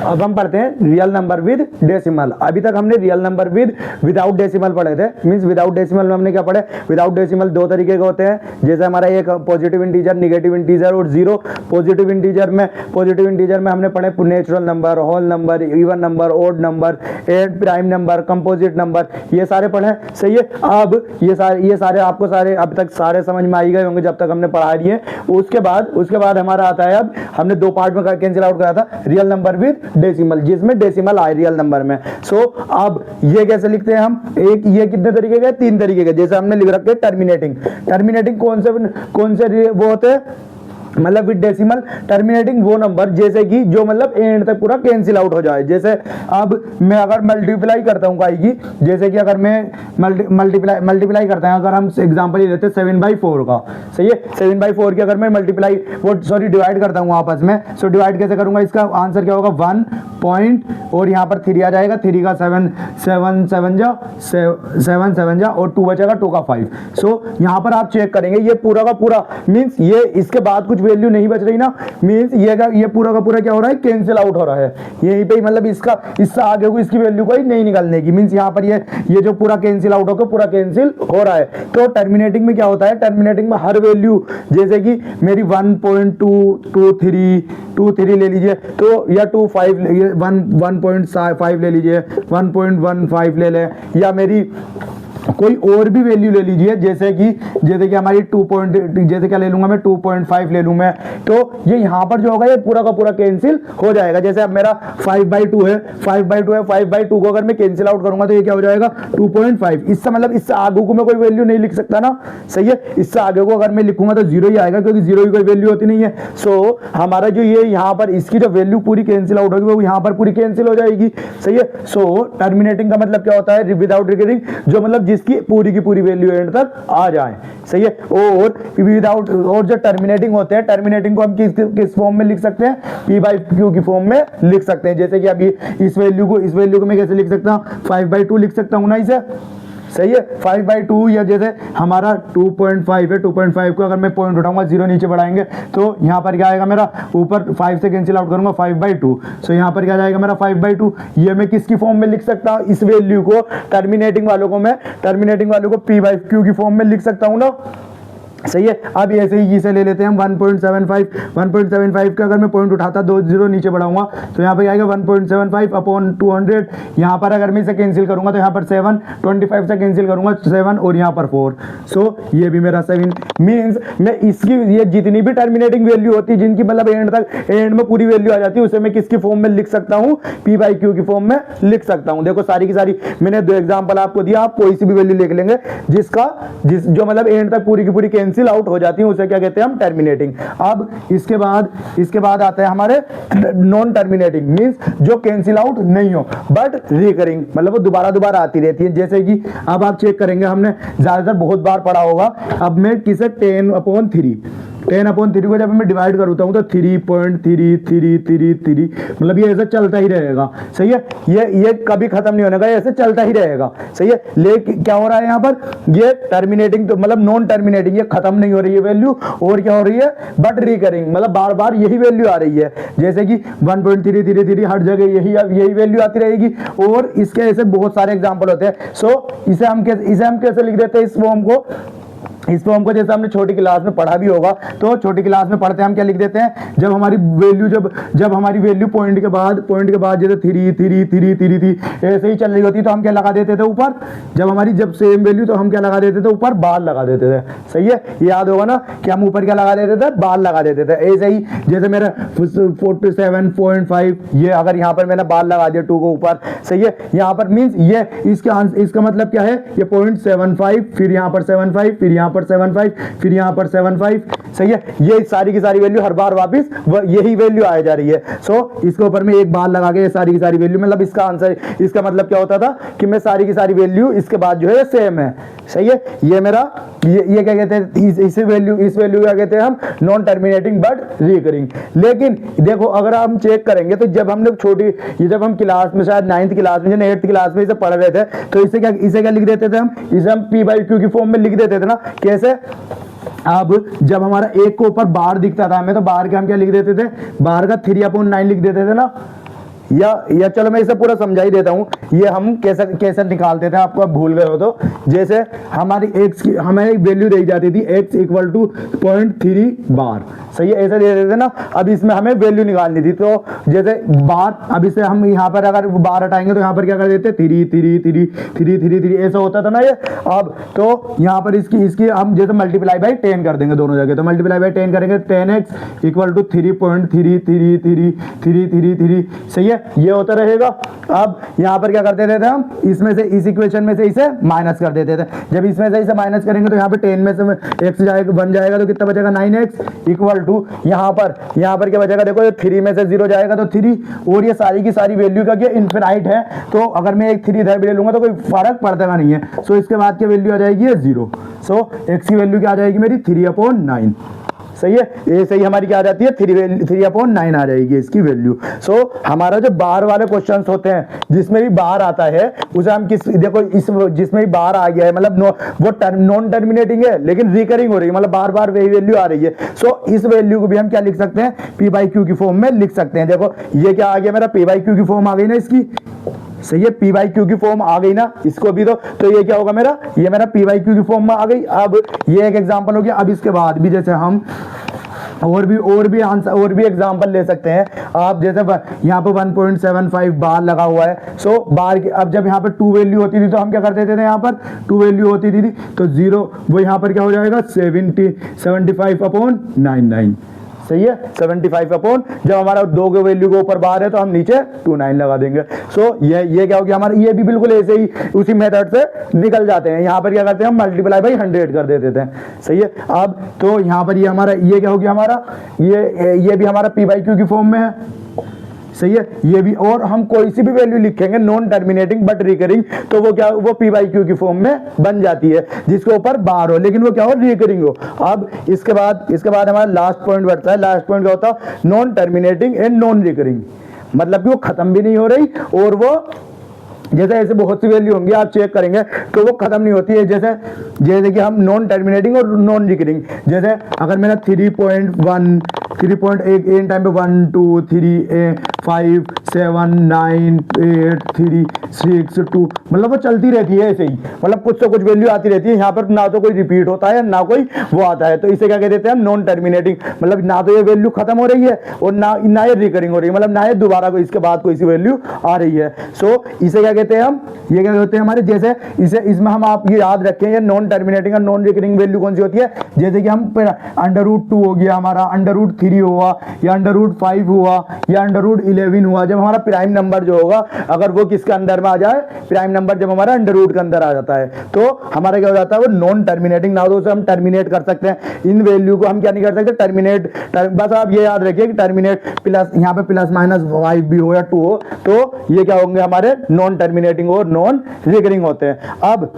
अब हम पढ़ते हैं रियल नंबर विद डेसिमल। अभी तक हमने रियल नंबर विदाउट डेसिमल पढ़े थे। मींस विदाउट डेसिमल में हमने क्या पढ़े? विदाउट डेसिमल 2 तरीके के होते हैं, जैसे हमारा एक पॉजिटिव इंटीजर, नेगेटिव इंटीजर और जीरो। पॉजिटिव इंटीजर में हमने पढ़े natural number, whole number, even number, odd number, एड प्राइम नंबर, कंपोजिट नंबर, ये सारे पढ़े। सही है, अब ये सारे आपको अब तक सारे समझ में आ गए होंगे जब तक हमने पढ़ा दिए। उसके बाद हमारा आता है, अब हमने 2 पार्ट में कैंसिल आउट करा था, रियल नंबर विद डेसिमल, जिसमें डेसिमल आए रियल नंबर में। सो अब ये कैसे लिखते हैं हम? ये कितने तरीके के? 3 तरीके के। जैसे हमने लिख रखे टर्मिनेटिंग कौन से वो होते हैं? मतलब विद डेसिमल टर्मिनेटिंग वो नंबर जैसे कि जो मतलब एंड तक पूरा कैंसिल आउट हो जाए। जैसे अब मैं अगर मल्टीप्लाई करता हूँ काई की, जैसे कि अगर मैं मल्टीप्लाई करता है, अगर हम एग्जांपल ही लेते हैं 7/4 का। सही है, 7/4 की अगर मैं डिवाइड करता हूँ आपस में, सो डिवाइड कैसे करूंगा? इसका आंसर क्या होगा? 1 पॉइंट और यहाँ पर 3 आ जाएगा, 3 का 7 7 जा और 2 बचेगा, 2 का 5। सो यहाँ पर आप चेक करेंगे ये पूरा का पूरा, मीन्स ये इसके बाद कुछ वैल्यू नहीं बच रही ना, मींस ये पूरा का पूरा क्या हो रहा है? कैंसिल आउट हो रहा है यहीं पे, मतलब इससे आगे को इसकी वैल्यू कोई नहीं निकालने की। मींस यहाँ पर ये जो पूरा कैंसिल आउट होकर पूरा कैंसिल हो रहा है। तो टर्मिनेटिंग में क्या होता है? टर्मिनेटिंग में हर वैल्यू, जैसे कि मेरी 1.223 ले लीजिए, तो या 1.5 ले लीजिए, 1.15 ले लें, या मेरी कोई और भी वैल्यू ले लीजिए, जैसे कि हमारी 2 जैसे क्या ले लूंगा मैं? 2.5 ले लूं मैं, तो ये यहाँ पर जो होगा ये पूरा का पूरा कैंसिल हो जाएगा। जैसे अब मेरा 5/2 है, 5/2 को अगर मैं कैंसिल आउट करूंगा तो ये क्या हो जाएगा? 2.5। इससे मतलब इससे आगे को मैं कोई वैल्यू नहीं लिख सकता ना। सही है, इससे आगे को अगर मैं लिखूंगा तो 0 ही आएगा, क्योंकि 0 की कोई वैल्यू होती नहीं है। सो हमारा जो ये यहाँ पर इसकी जो वैल्यू पूरी कैंसिल आउट होगी वो यहाँ पर पूरी कैंसिल हो जाएगी। सही है, सो टर्मिनेटिंग का मतलब क्या होता है? विदाउट रिकरिंग, जो मतलब किसकी पूरी की पूरी वैल्यू एंड तक आ जाए, सही है। और विदाउट, और जो टर्मिनेटिंग होते हैं, टर्मिनेटिंग को हम किस फॉर्म में लिख सकते हैं, p बाई क्यू की फॉर्म में लिख सकते हैं। जैसे कि अभी इस वैल्यू को मैं कैसे लिख सकता हूँ, 5/2 लिख सकता हूँ ना इसे, सही है। 5/2, या जैसे हमारा 2.5 है, 2.5 को अगर मैं पॉइंट उठाऊंगा, 0 नीचे बढ़ाएंगे तो यहाँ पर क्या आएगा मेरा, ऊपर 5 से कैंसिल आउट करूंगा 5/2, सो यहाँ पर क्या जाएगा मेरा 5/2। ये मैं किसकी फॉर्म में लिख सकता हूँ, इस वैल्यू को टर्मिनेटिंग वालों को p बाई क्यू की फॉर्म में लिख सकता हूँ ना, सही है। अब ऐसे ही इसे ले लेते हैं हम 1.75 का अगर मैं पॉइंट उठाता 2 0 नीचे बढ़ाऊंगा तो यहाँ पे आएगा 1.75 अपॉन 200। यहाँ पर अगर मैं इसे कैंसिल करूंगा तो यहाँ पर 7, 25 से कैंसिल करूंगा 7 और यहाँ पर 4, सो ये भी मेरा 7 मीन्स मैं इसकी ये जितनी भी टर्मिनेटिंग वैल्यू होती है जिनकी मतलब एंड में पूरी वैल्यू आ जाती है उसे मैं किसकी फॉर्म में लिख सकता हूँ, p बाई क्यू की फॉर्म में लिख सकता हूँ। देखो सारी की सारी मैंने 2 एग्जाम्पल आपको दिया, आप कोई सी भी वैल्यू लिख लेंगे जो मतलब एंड तक पूरी की पूरी कैंसिल आउट हो जाती है, उसे क्या कहते हैं हम, टर्मिनेटिंग। अब इसके बाद आता है हमारे नॉन टर्मिनेटिंग, मींस जो कैंसिल आउट नहीं हो बट रिकरिंग, मतलब वो दोबारा आती रहती है। जैसे कि अब आप चेक करेंगे, हमने ज्यादातर बहुत बार पढ़ा होगा, अब मैं किसे 10/3 को जब मैं डिवाइड करता हूं तो 3.3333 मतलब ये ऐसे चलता ही रहेगा, सही है। ये कभी खत्म नहीं होने का, ऐसे चलता ही रहेगा, सही है। लेकिन क्या हो रहा है यहाँ पर, ये टर्मिनेटिंग तो मतलब नॉन टर्मिनेटिंग, ये खत्म नहीं हो रही है वैल्यू, और क्या हो रही है, बट रिकरिंग, मतलब बार बार यही वैल्यू आ रही है। जैसे कि 1.333 हर जगह यही वैल्यू आती रहेगी, और इसके ऐसे बहुत सारे एग्जाम्पल होते हैं। सो इसे हम कैसे लिख देते हैं इस फॉर्म को जैसे हमने छोटी क्लास में पढ़ा भी होगा, तो छोटी क्लास में पढ़ते हैं हम क्या लिख देते हैं, जब हमारी वैल्यू पॉइंट के बाद जैसे 3 थी ऐसे ही चल रही होती तो हम क्या लगा देते थे ऊपर, जब सेम वैल्यू तो हम क्या लगा देते थे ऊपर, बार लगा देते थे, सही है। ये याद होगा ना कि हम ऊपर क्या लगा देते थे, बार लगा देते थे। ऐसे ही जैसे मेरा 47.5, ये अगर यहाँ पर मैंने बार लगा दिया 2 को ऊपर, सही है। यहाँ पर मीन्स ये इसका मतलब क्या है, ये 0.75, फिर यहाँ पर 75, फिर यहाँ पर 75, फिर यहाँ पर 75, सही है। ये सारी की सारी वैल्यू हर बार वापस यही वैल्यू आ जा रही है। सो इसके ऊपर में एक बार लगा के ये सारी की सारी वैल्यू, मतलब इसका आंसर, इसका मतलब क्या होता था कि मैं सारी की सारी वैल्यू इसके बाद जो है सेम है, सही है। ये मेरा ये क्या कहते हैं, इस वैल्यू क्या कहते हैं हम, नॉन टर्मिनेटिंग बट रिकरिंग। लेकिन देखो अगर हम चेक करेंगे तो जब हम लोग जब हम क्लास में शायद 9th क्लास में, 8th क्लास में इसे पढ़ रहे थे, तो इसे क्या लिख देते थे हम, इसे हम p बाई क्यू की फॉर्म में लिख देते थे ना। कैसे, अब जब हमारा एक को ऊपर बार दिखता था हमें, तो बार के हम क्या लिख देते थे, बार का 3/9 लिख देते थे ना, या चलो मैं इसे पूरा समझा ही देता हूँ। ये हम कैसे निकालते थे, आपको भूल गए हो तो, जैसे हमारी x की हमें एक वैल्यू दी जाती थी, x इक्वल टू 0.3 बार, सही है, ऐसे दे देते थे ना। अब इसमें हमें वैल्यू निकालनी थी, तो जैसे बार, अब इसे हम यहाँ पर अगर बार हटाएंगे तो यहाँ पर क्या कर देते, 3 ऐसा होता था ना ये। अब तो यहाँ पर इसकी हम जैसे मल्टीप्लाई बाई 10 कर देंगे दोनों जगह, तो मल्टीप्लाई बाई 10 करेंगे, 10x इक्वल टू 3.3333, सही है, ये होता रहेगा। अब यहाँ पर क्या करते थे हम, इसमें से इस इक्वेशन में से इसे माइनस कर देते थे। जब इसमें से इसे माइनस करेंगे तो यहाँ पे 10 में से x जाएगा, 1 जाएगा तो कितना बचेगा, 9x इक्वल टू यहाँ पर क्या बचेगा, देखो 3 में से 0 जाएगा तो 3, और ये सारी की सारी वैल्यू का क्या इनफिनाइट है, तो अगर मैं एक 3 इधर भी ले लूंगा तो कोई फर्क पड़ता नहीं है। सो इसके बाद की वैल्यू आ जाएगी 0। सो x की वैल्यू क्या आ जाएगी मेरी, 3/9, सही है। ये सही हमारी क्या आ जाती है, 3/9 आ जाएगी इसकी वैल्यू। सो हमारा जो बार वाले क्वेश्चंस होते हैं जिसमें भी बार आता है उसे हम देखो जिसमें भी बार आ गया है, मतलब वो नॉन टर्मिनेटिंग है लेकिन रिकरिंग हो रही है, मतलब बार बार वही वैल्यू आ रही है। सो इस वैल्यू को भी हम क्या लिख सकते हैं, p बाई क्यू की फॉर्म में लिख सकते हैं। देखो ये क्या आ गया मेरा, p बाई क्यू की फॉर्म आ गई ना इसकी, सही है, p बाई क्यू की फॉर्म आ गई ना इसको भी, तो ये क्या होगा मेरा, ये मेरा p बाई क्यू की फॉर्म में आ गई। अब ये एक एग्जांपल हो गया। अब इसके बाद भी जैसे हम और भी एग्जांपल ले सकते हैं आप, जैसे यहाँ पे 1.75 बार लगा हुआ है। सो बार की अब जब यहाँ पर 2 वैल्यू होती थी तो हम क्या करते थे, यहाँ पर 2 वैल्यू होती थी तो 0, वो यहाँ पर क्या हो जाएगा, 75/99, सही है, 75 जब हमारा 2 के वैल्यू के ऊपर बार है तो हम नीचे 29 लगा देंगे। सो ये क्या हो गया हमारा, ये भी बिल्कुल ऐसे ही उसी मेथड से निकल जाते हैं। यहाँ पर क्या करते हैं, हम मल्टीप्लाई बाई 100 कर देते थे, सही है। अब तो यहाँ पर ये हमारा, ये क्या हो गया हमारा, ये भी हमारा p बाई क्यू की फॉर्म में है, सही है, ये भी। और हम कोई सी भी वैल्यू लिखेंगे नॉन टर्मिनेटिंग बट रिकरिंग, तो वो क्या, वो पी बाई क्यू की फॉर्म में बन जाती है, जिसके ऊपर बार हो लेकिन वो क्या हो, रिकरिंग हो। अब इसके बाद हमारा लास्ट पॉइंट बढ़ता है। लास्ट पॉइंट क्या होता है, non terminating and non recurring, मतलब कि वो खत्म भी नहीं हो रही और वो जैसे ऐसे बहुत सी वैल्यू होंगी, आप चेक करेंगे तो वो खत्म नहीं होती है। जैसे कि हम नॉन टर्मिनेटिंग और नॉन रिकरिंग, जैसे अगर मेरा 3.1 3.8 एन टाइम पे 1 2 3 5 7 9 8 3 6 2, मतलब वो चलती रहती है ऐसे ही, मतलब कुछ से कुछ वैल्यू आती रहती है। यहाँ पर ना तो कोई रिपीट होता है ना कोई वो आता है, तो इसे क्या कह देते हैं हम, नॉन टर्मिनेटिंग। मतलब ना तो ये वैल्यू खत्म हो रही है और ना ये रिकरिंग हो रही है, मतलब ना ये दोबारा कोई इसके बाद कोई सी वैल्यू आ रही है। सो इसे क्या कहते हैं हम, ये क्या कहते हैं हमारे, जैसे इसमें हम आप ये याद रखें, ये नॉन टर्मिनेटिंग और नॉन रिकरिंग वैल्यू कौन सी होती है, जैसे कि हम √2 हो गया हमारा, √3 हुआ या √5 हुआ या √11 हुआ। जब हमारा प्राइम नंबर जो होगा अगर वो किसके अंदर में आ जाए, प्राइम नंबर जब हमारा √ के अंदर आ जाता है तो हमारा क्या हो जाता है, वो नॉन टर्मिनेटिंग। ना तो उसे हम टर्मिनेट कर सकते हैं, इन वैल्यू को हम क्या नहीं कर सकते, टर्मिनेट। बस आप ये याद रखिए कि टर्मिनेट प्लस, यहाँ पे ±5 भी हो या 2 हो, तो ये क्या होंगे हमारे, नॉन टर्मिनेटिंग और नॉन रिकरिंग होते हैं। अब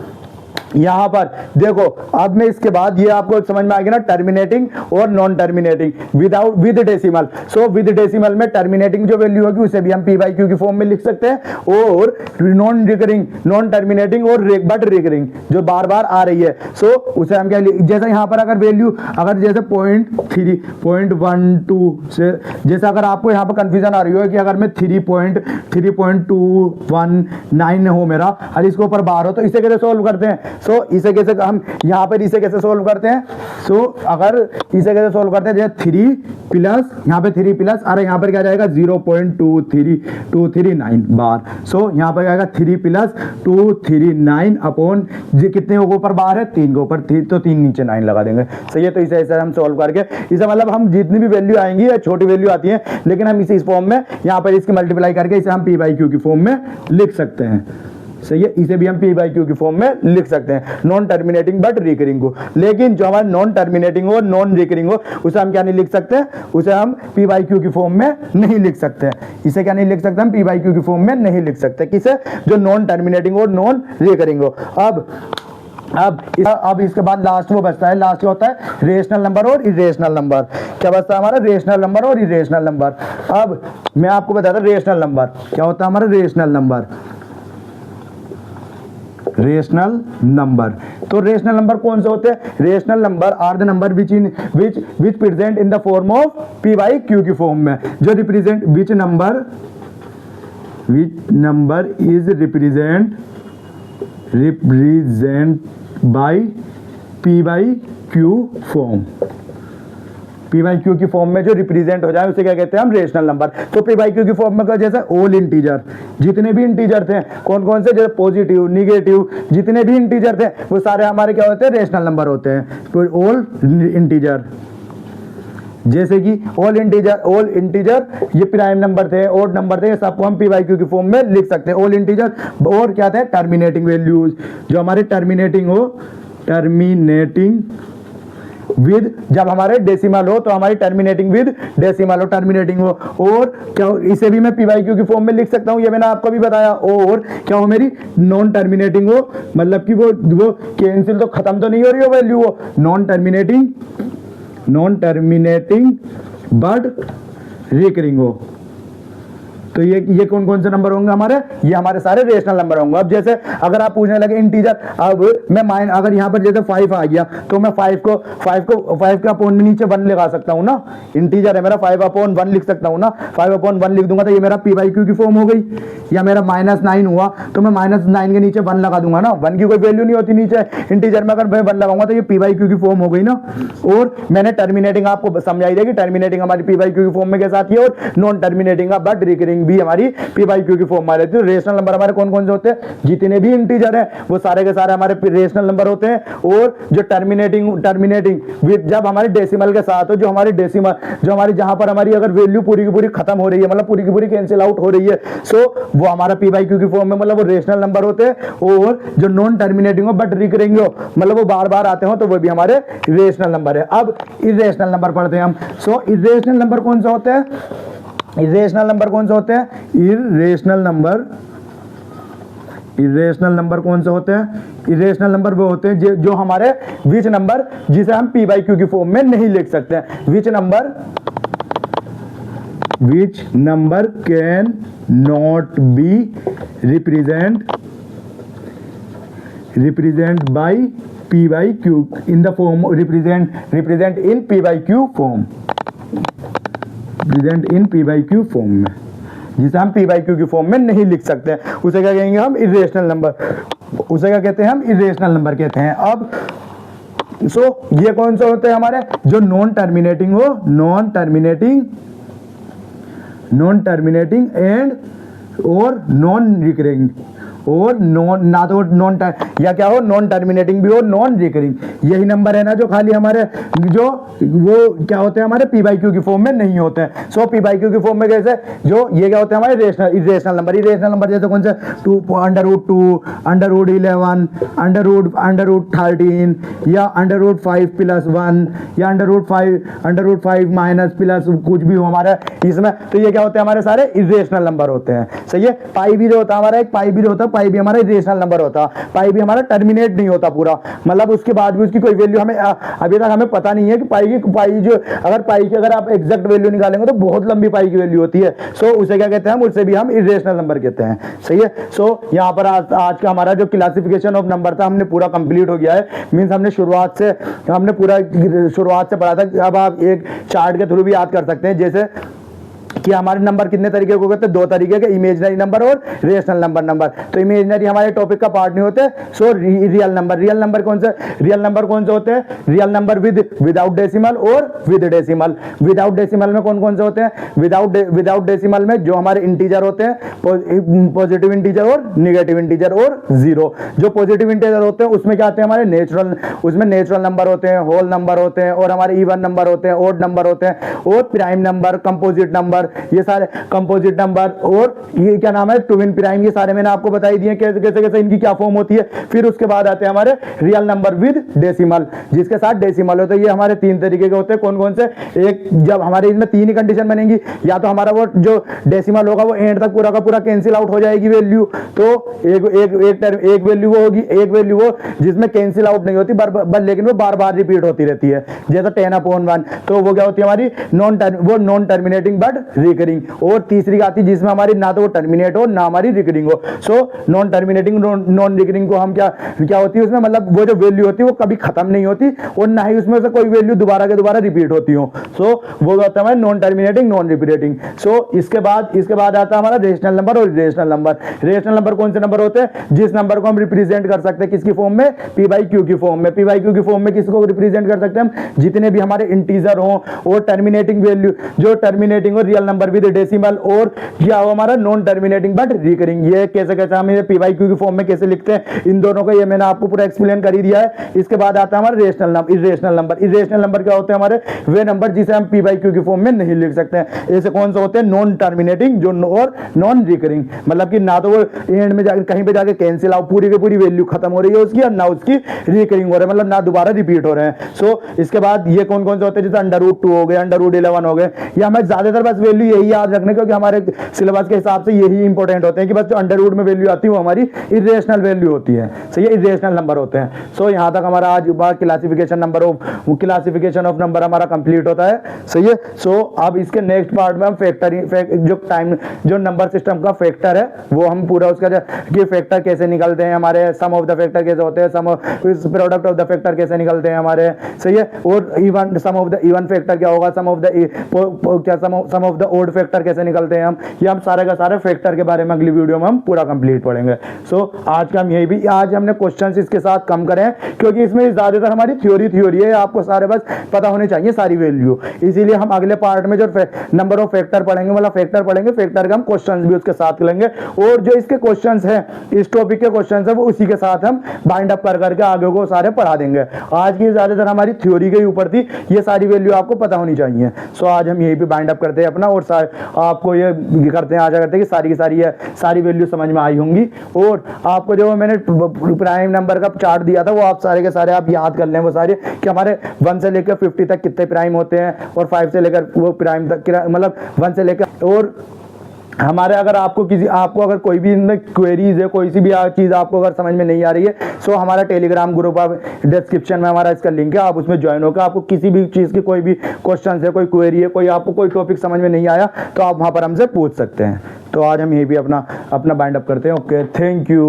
यहां पर देखो, अब मैं इसके बाद ये आपको समझ में आ गया ना, टर्मिनेटिंग और non terminating with decimal. So with decimal में टर्मिनेटिंग जो वैल्यू होगी उसे भी हम पी बाई क्यू की फॉर्म में लिख सकते हैं, और नॉन रिकरिंग, नॉन टर्मिनेटिंग और बट रिकरिंग जो बार बार आ रही है, सो उसे हम क्या, जैसे यहां पर अगर वैल्यू अगर जैसे 0.12 से, जैसे अगर आपको यहां पर कंफ्यूजन आ रही हो कि अगर मैं 3.219 हो मेरा और इसके ऊपर बार हो, तो इसे कैसे सोल्व करते हैं। सो इसे कैसे हम यहाँ पर इसे कैसे सोल्व करते हैं, सो अगर इसे कैसे सोल्व करते हैं, जैसे 3 प्लस, यहाँ पे 3 प्लस, अरे यहाँ पर क्या जाएगा 0.23239 बार। सो यहाँ पर जाएगा 3 प्लस 239 अपॉन कितने के ऊपर बार है, 3 के ऊपर, तो 3 नीचे 9 लगा देंगे। सही है, तो इसे ऐसे हम सोल्व करके, इसे मतलब हम जितनी भी वैल्यू आएंगी छोटी वैल्यू आती है, लेकिन हम इसे इस फॉर्म में यहाँ पर इसकी मल्टीप्लाई करके इसे हम पी बाई क्यू की फॉर्म में लिख सकते हैं। सही है, इसे भी हम पी बाई क्यू की फॉर्म में लिख सकते हैं, नॉन टर्मिनेटिंग बट रिकरिंग को। लेकिन जो हमारा नॉन टर्मिनेटिंग हो, नॉन रिकरिंग हो, उसे हम क्या नहीं लिख सकते, उसे हम पी बाई क्यू की फॉर्म में नहीं लिख सकते। इसे क्या नहीं लिख सकते हम, पी बाई क्यू की फॉर्म में नहीं लिख सकते। किसे, जो नॉन टर्मिनेटिंग और नॉन रिकरिंग हो। अब इसके बाद लास्ट वो बचता है, लास्ट क्या होता है, रेशनल नंबर और इरेशनल नंबर। क्या बचता है हमारा, रेशनल नंबर और इरेशनल नंबर। अब मैं आपको बताता हूं रेशनल नंबर क्या होता है हमारा, रेशनल नंबर। रेशनल नंबर, तो रेशनल नंबर कौन से होते हैं, rational number are the number which present in the form of p by q की फॉर्म में, जो represent which number is represent by p by q form. P by q की form में जो रिप्रेजेंट हो जाए उसे क्या कहते हैं हम, रेशनल नंबर। तो पी बाई क्यू की फॉर्म में जैसे ऑल इंटीजर, जितने भी इंटीजर थे, कौन कौन से, जैसे पॉजिटिव, निगेटिव, जितने भी इंटीजर थे वो सारे हमारे क्या होते हैं, रेशनल नंबर होते हैं। तो ऑल इंटीजर, जैसे कि ऑल इंटीजर ये प्राइम नंबर थे, ऑड नंबर थे, ये सबको हम पी बाई क्यू की फॉर्म में लिख सकते हैं, ऑल इंटीजर। और क्या थे, टर्मिनेटिंग वैल्यूज, जो हमारे टर्मिनेटिंग हो, टर्मिनेटिंग विद, जब हमारे डेसिमल हो तो हमारी टर्मिनेटिंग विद डेसिमल हो, टर्मिनेटिंग हो। और क्या, इसे भी मैं पी बाई क्यू की फॉर्म में लिख सकता हूं, ये मैंने आपको भी बताया। और क्या हो, मेरी नॉन टर्मिनेटिंग हो, मतलब कि वो कैंसिल तो खत्म तो नहीं हो रही हो वैल्यू, वो नॉन टर्मिनेटिंग बट रिकरिंग हो। तो ये कौन कौन से नंबर होंगे हमारे, ये हमारे सारे रेशनल नंबर होंगे। अब जैसे अगर आप पूछने लगे इंटीजर, अब मैं अगर यहाँ पर जैसे 5 आ गया तो मैं 5 के अपॉन में नीचे 1 लगा सकता हूँ ना, इंटीजर है मेरा, 5/1 लिख सकता हूँ ना, 5/1 लिख दूंगा तो ये मेरा पी बाई क्यू की फॉर्म हो गई। या मेरा -9 हुआ तो मैं -9 के नीचे 1 लगा दूंगा ना, 1 की कोई वैल्यू नहीं होती नीचे इंटीजर में, अगर मैं 1 लगाऊंगा तो ये पी बाई क्यू की फॉर्म हो गई ना। और मैंने टर्मिनेटिंग आपको समझाई थी कि टर्मिनेटिंग हमारी पी बाई क्यू की फॉर्म में कैसे आती है, और नॉन टर्मिनेटिंग बट रिकरिंग भी हमारी पी बाई क्यू की फॉर्म में रहती है। रेशनल नंबर हमारे कौन कौन से होते हैं, जितने भी इंटीजर हैं वो सारे के सारे हमारे रेशनल नंबर होते हैं। और जो टर्मिनेटिंग विद, जब हमारे डेसिमल के साथ हो, जो हमारी डेसिमल, जो हमारी जहां पर हमारी अगर वैल्यू पूरी की पूरी खत्म हो रही है, मतलब पूरी की पूरी कैंसिल आउट हो रही है, सो वो हमारा पी बाई क्यू की फॉर्म में, मतलब वो रेशनल नंबर होते हैं। और जो नॉन टर्मिनेटिंग हो बट रिकरिंग हो, मतलब वो बार बार आते हो, तो वो भी हमारे रेशनल नंबर है। अब इरेशनल नंबर पढ़ते हैं हम। सो इरेशनल नंबर कौन सा होता है, इरेशनल नंबर कौन से होते हैं? इरेशनल नंबर कौन से होते हैं? इरेशनल नंबर वो होते हैं जो हमारे विच नंबर जिसे हम पी बाई क्यू की फॉर्म में नहीं लिख सकते हैं। Which number can not be represent by p by Q in the form represent in P by q form, represent in P by q form में, जिसे हम पी बाई क्यू की फॉर्म में नहीं लिख सकते हैं, उसे क्या कहेंगे हम? Irrational number. उसे क्या कहते हैं हम? इरेशनल नंबर कहते हैं। अब ये कौन से होते हैं हमारे? जो नॉन टर्मिनेटिंग हो, नॉन टर्मिनेटिंग एंड और नॉन रिकरिंग, और ना तो नॉन या क्या हो, नॉन टर्मिनेटिंग भी हो, नॉन रिकरिंग। यही नंबर है ना जो खाली हमारे जो वो क्या होते हैं हमारे पी बाई क्यू की फॉर्म में नहीं होते हैं। सो पी बाई क्यू की फॉर्म में कैसे जो ये क्या होते हैं हमारे इरेशनल नंबर। इरेशनल नंबर जैसे कौन से? 2 √2 √11 √13 या √5 + 1 या √5 माइनस प्लस कुछ भी हो हमारा इसमें, तो ये क्या होते हैं हमारे सारे इरेशनल नंबर होते हैं। सही है। पाई भी जो होता है हमारा, एक पाई भी जो होता है, पाई भी हमारा इरेशनल नंबर होता है। पाई भी हमारा टर्मिनेट नहीं होता पूरा, मतलब उसके बाद भी उसकी कोई वैल्यू हमें अभी तक हमें पता नहीं है कि पाई जो अगर आप एग्जैक्ट वैल्यू निकालेंगे तो बहुत लंबी पाई की वैल्यू होती है। सो उसे क्या कहते हैं हम? उसे भी हम इरेशनल नंबर कहते हैं। सही है। सो यहाँ पर आज का हमारा जो क्लासिफिकेशन ऑफ नंबर था हमने पूरा कंप्लीट हो गया है। मीन्स हमने शुरुआत से पढ़ा था। अब आप एक चार्ट के थ्रू भी याद कर सकते हैं, जैसे कि हमारे नंबर कितने तरीके के होते हैं? 2 तरीके के, इमेजिनरी नंबर और रेशनल नंबर। तो इमेजिनरी हमारे टॉपिक का पार्ट नहीं होते। सो रियल नंबर कौन से होते हैं? रियल नंबर विदाउट डेसिमल और विद डेसिमल। विदाउट डेसिमल में कौन से होते हैं? विदाउट डेसिमल में जो हमारे इंटीजर होते हैं, पॉजिटिव इंटीजर और नेगेटिव इंटीजर और जीरो। जो पॉजिटिव इंटीजर होते हैं उसमें क्या आते हैं हमारे नेचुरल नंबर होते हैं, होल नंबर होते हैं, और हमारे इवन नंबर होते हैं, ऑड नंबर होते हैं, और प्राइम नंबर, कंपोजिट नंबर, ये सारे कंपोजिट नंबर, और ये क्या नाम है? Twin prime. ये सारे मैंने आपको बता ही दिए कैसे इनकी क्या फॉर्म होती है। फिर उसके बाद आते हैं हमारे रियल नंबर विद डेसिमल, जिसके साथ डेसिमल होता है। ये हमारे 3 तरीके के होते हैं। कौन से? एक, जब हमारे इसमें 3 ही कंडीशन बनेंगी, या तो हमारा वो जो डेसिमल होगा वो एंड तक पूरा का पूरा कैंसिल आउट हो जाएगी वैल्यू, तो एक वैल्यू वो होगी, एक वैल्यू वो जिसमें कैंसिल आउट नहीं होती लेकिन वो बार बार रिपीट होती रहती है, जैसा 10/1। तो वो क्या होती है हमारी? Non terminating but recurring. और तीसरी आती है जिसमें हमारी ना तो वो टर्मिनेट हो ना हमारी रिकरिंग हो। So non terminating non recurring को हम क्या होती है उसमें, मतलब वो जो वैल्यू होती है वो कभी खत्म नहीं होती, और ना ही उसमें से कोई वैल्यू दोबारा के दोबारा रिपीट होती हो। सो वो होता है नॉन टर्मिनेटिंग नॉन रिपीटिंग। सो इसके बाद आता है हमारा रेशनल नंबर और इरेशनल नंबर। रेशनल नंबर कौन से नंबर होते हैं? जिस नंबर को हम रिप्रेजेंट कर सकते हैं किसकी फॉर्म में? पी बाई क्यू की फॉर्म में। पी बाई क्यू की फॉर्म में किसको रिप्रेजेंट कर सकते हैं हम? जितने भी हमारे इंटीजर हो, और टर्मिनेटिंग वैल्यू जो टर्मिनेटिंग और रियल नंबर विद डेसिमल, और क्या हो हमारा? Non terminating but recurring. ये कैसे हम ये पी बाई क्यू की फॉर्म में कैसे लिखते हैं, इन दोनों को ये मैंने आपको पूरा एक्सप्लेन कर ही दिया है। इसके बाद आता है हमारा rational number, irrational number. Irrational number क्या होते हैं हमारे? वे नंबर जिसे हम पी बाई क्यू की फॉर्म में नहीं लिख सकते हैं। ऐसे कौन से होते हैं? नॉन टर्मिनेटिंग जो और नॉन रिकरिंग, मतलब कि ना तो वो एंड में जाकर कहीं पे जाके कैंसिल आउट पूरी की पूरी वैल्यू खत्म हो रही है उसकी, और ना उसकी रिकरिंग हो रहा है, मतलब ना दोबारा रिपीट हो रहे हैं। सो इसके बाद ये कौन से होते हैं? जैसे √2 हो गए, √11 हो गए। या हमें ज्यादातर बस वैल्यू यही याद रखने, क्योंकि हमारे सिलेबस के हिसाब से यही इंपॉर्टेंट होते हैं कि बस जो अंडर रूट में वैल्यू आती है वो हमारी इरेशनल वैल्यू होती है। सही है, इरेशनल नंबर होते हैं। सो यहाँ तक हमारा आज क्लासिफिकेशन ऑफ नंबर हमारा कंप्लीट होता है। सही है। सो अब इसके नेक्स्ट पार्ट में हम जो नंबर सिस्टम का फैक्टर है वो हम पूरा उसका कि फैक्टर कैसे निकलते हैं हमारे, सम ऑफ द फैक्टर कैसे होते हैं, प्रोडक्ट ऑफ द फैक्टर कैसे निकलते हैं हमारे। सही है। और even sum of the even factor क्या होगा, sum of the odd factor कैसे निकलते हैं हम, ये हम सारे का सारे फैक्टर के बारे में अगली वीडियो में हम पूरा कंप्लीट पढ़ेंगे। सो आज का हम यही भी, आज हमने क्वेश्चंस इसके साथ कम करें क्योंकि इसमें ज्यादातर हमारी थ्योरी है, आपको सारे बस पता होने चाहिए सारी वैल्यू। इसीलिए हम अगले पार्ट में जो नंबर ऑफ फैक्टर पढ़ेंगे, मतलब फैक्टर का हम क्वेश्चंस भी उसके साथ लेंगे, और जो इसके क्वेश्चंस हैं, इस टॉपिक के क्वेश्चंस हैं, वो उसी के साथ हम बाइंड अप कर करके आगे को सारे पढ़ा देंगे। आज की ज्यादातर हमारी थ्योरी के ऊपर थी, ये सारी वैल्यू आपको पता होनी चाहिए। सो आज हम यही पे बाइंड अप करते हैं अपना, और आपको ये करते हैं आशा करते हैं कि सारी की सारी है सारी वैल्यू समझ में आई होंगी। और आपको जो मैंने प्राइम नंबर का चार्ट दिया था वो आप सारे के सारे आप याद कर लें वो सारे कि हमारे 1 से लेकर 50 तक कितने प्राइम होते हैं और 5 से लेकर वो प्राइम तक मतलब 1 से लेकर। और हमारे अगर आपको अगर कोई भी इनमें क्वेरीज है, कोई सी भी चीज़ आपको अगर समझ में नहीं आ रही है, सो हमारा टेलीग्राम ग्रुप आप डिस्क्रिप्शन में हमारा इसका लिंक है, आप उसमें ज्वाइन होकर आपको किसी भी चीज़ की कोई भी क्वेश्चन है, कोई क्वेरी है, कोई आपको कोई टॉपिक समझ में नहीं आया तो आप वहाँ पर हमसे पूछ सकते हैं। तो आज हम यही भी अपना बाइंड अप करते हैं। Okay, thank you.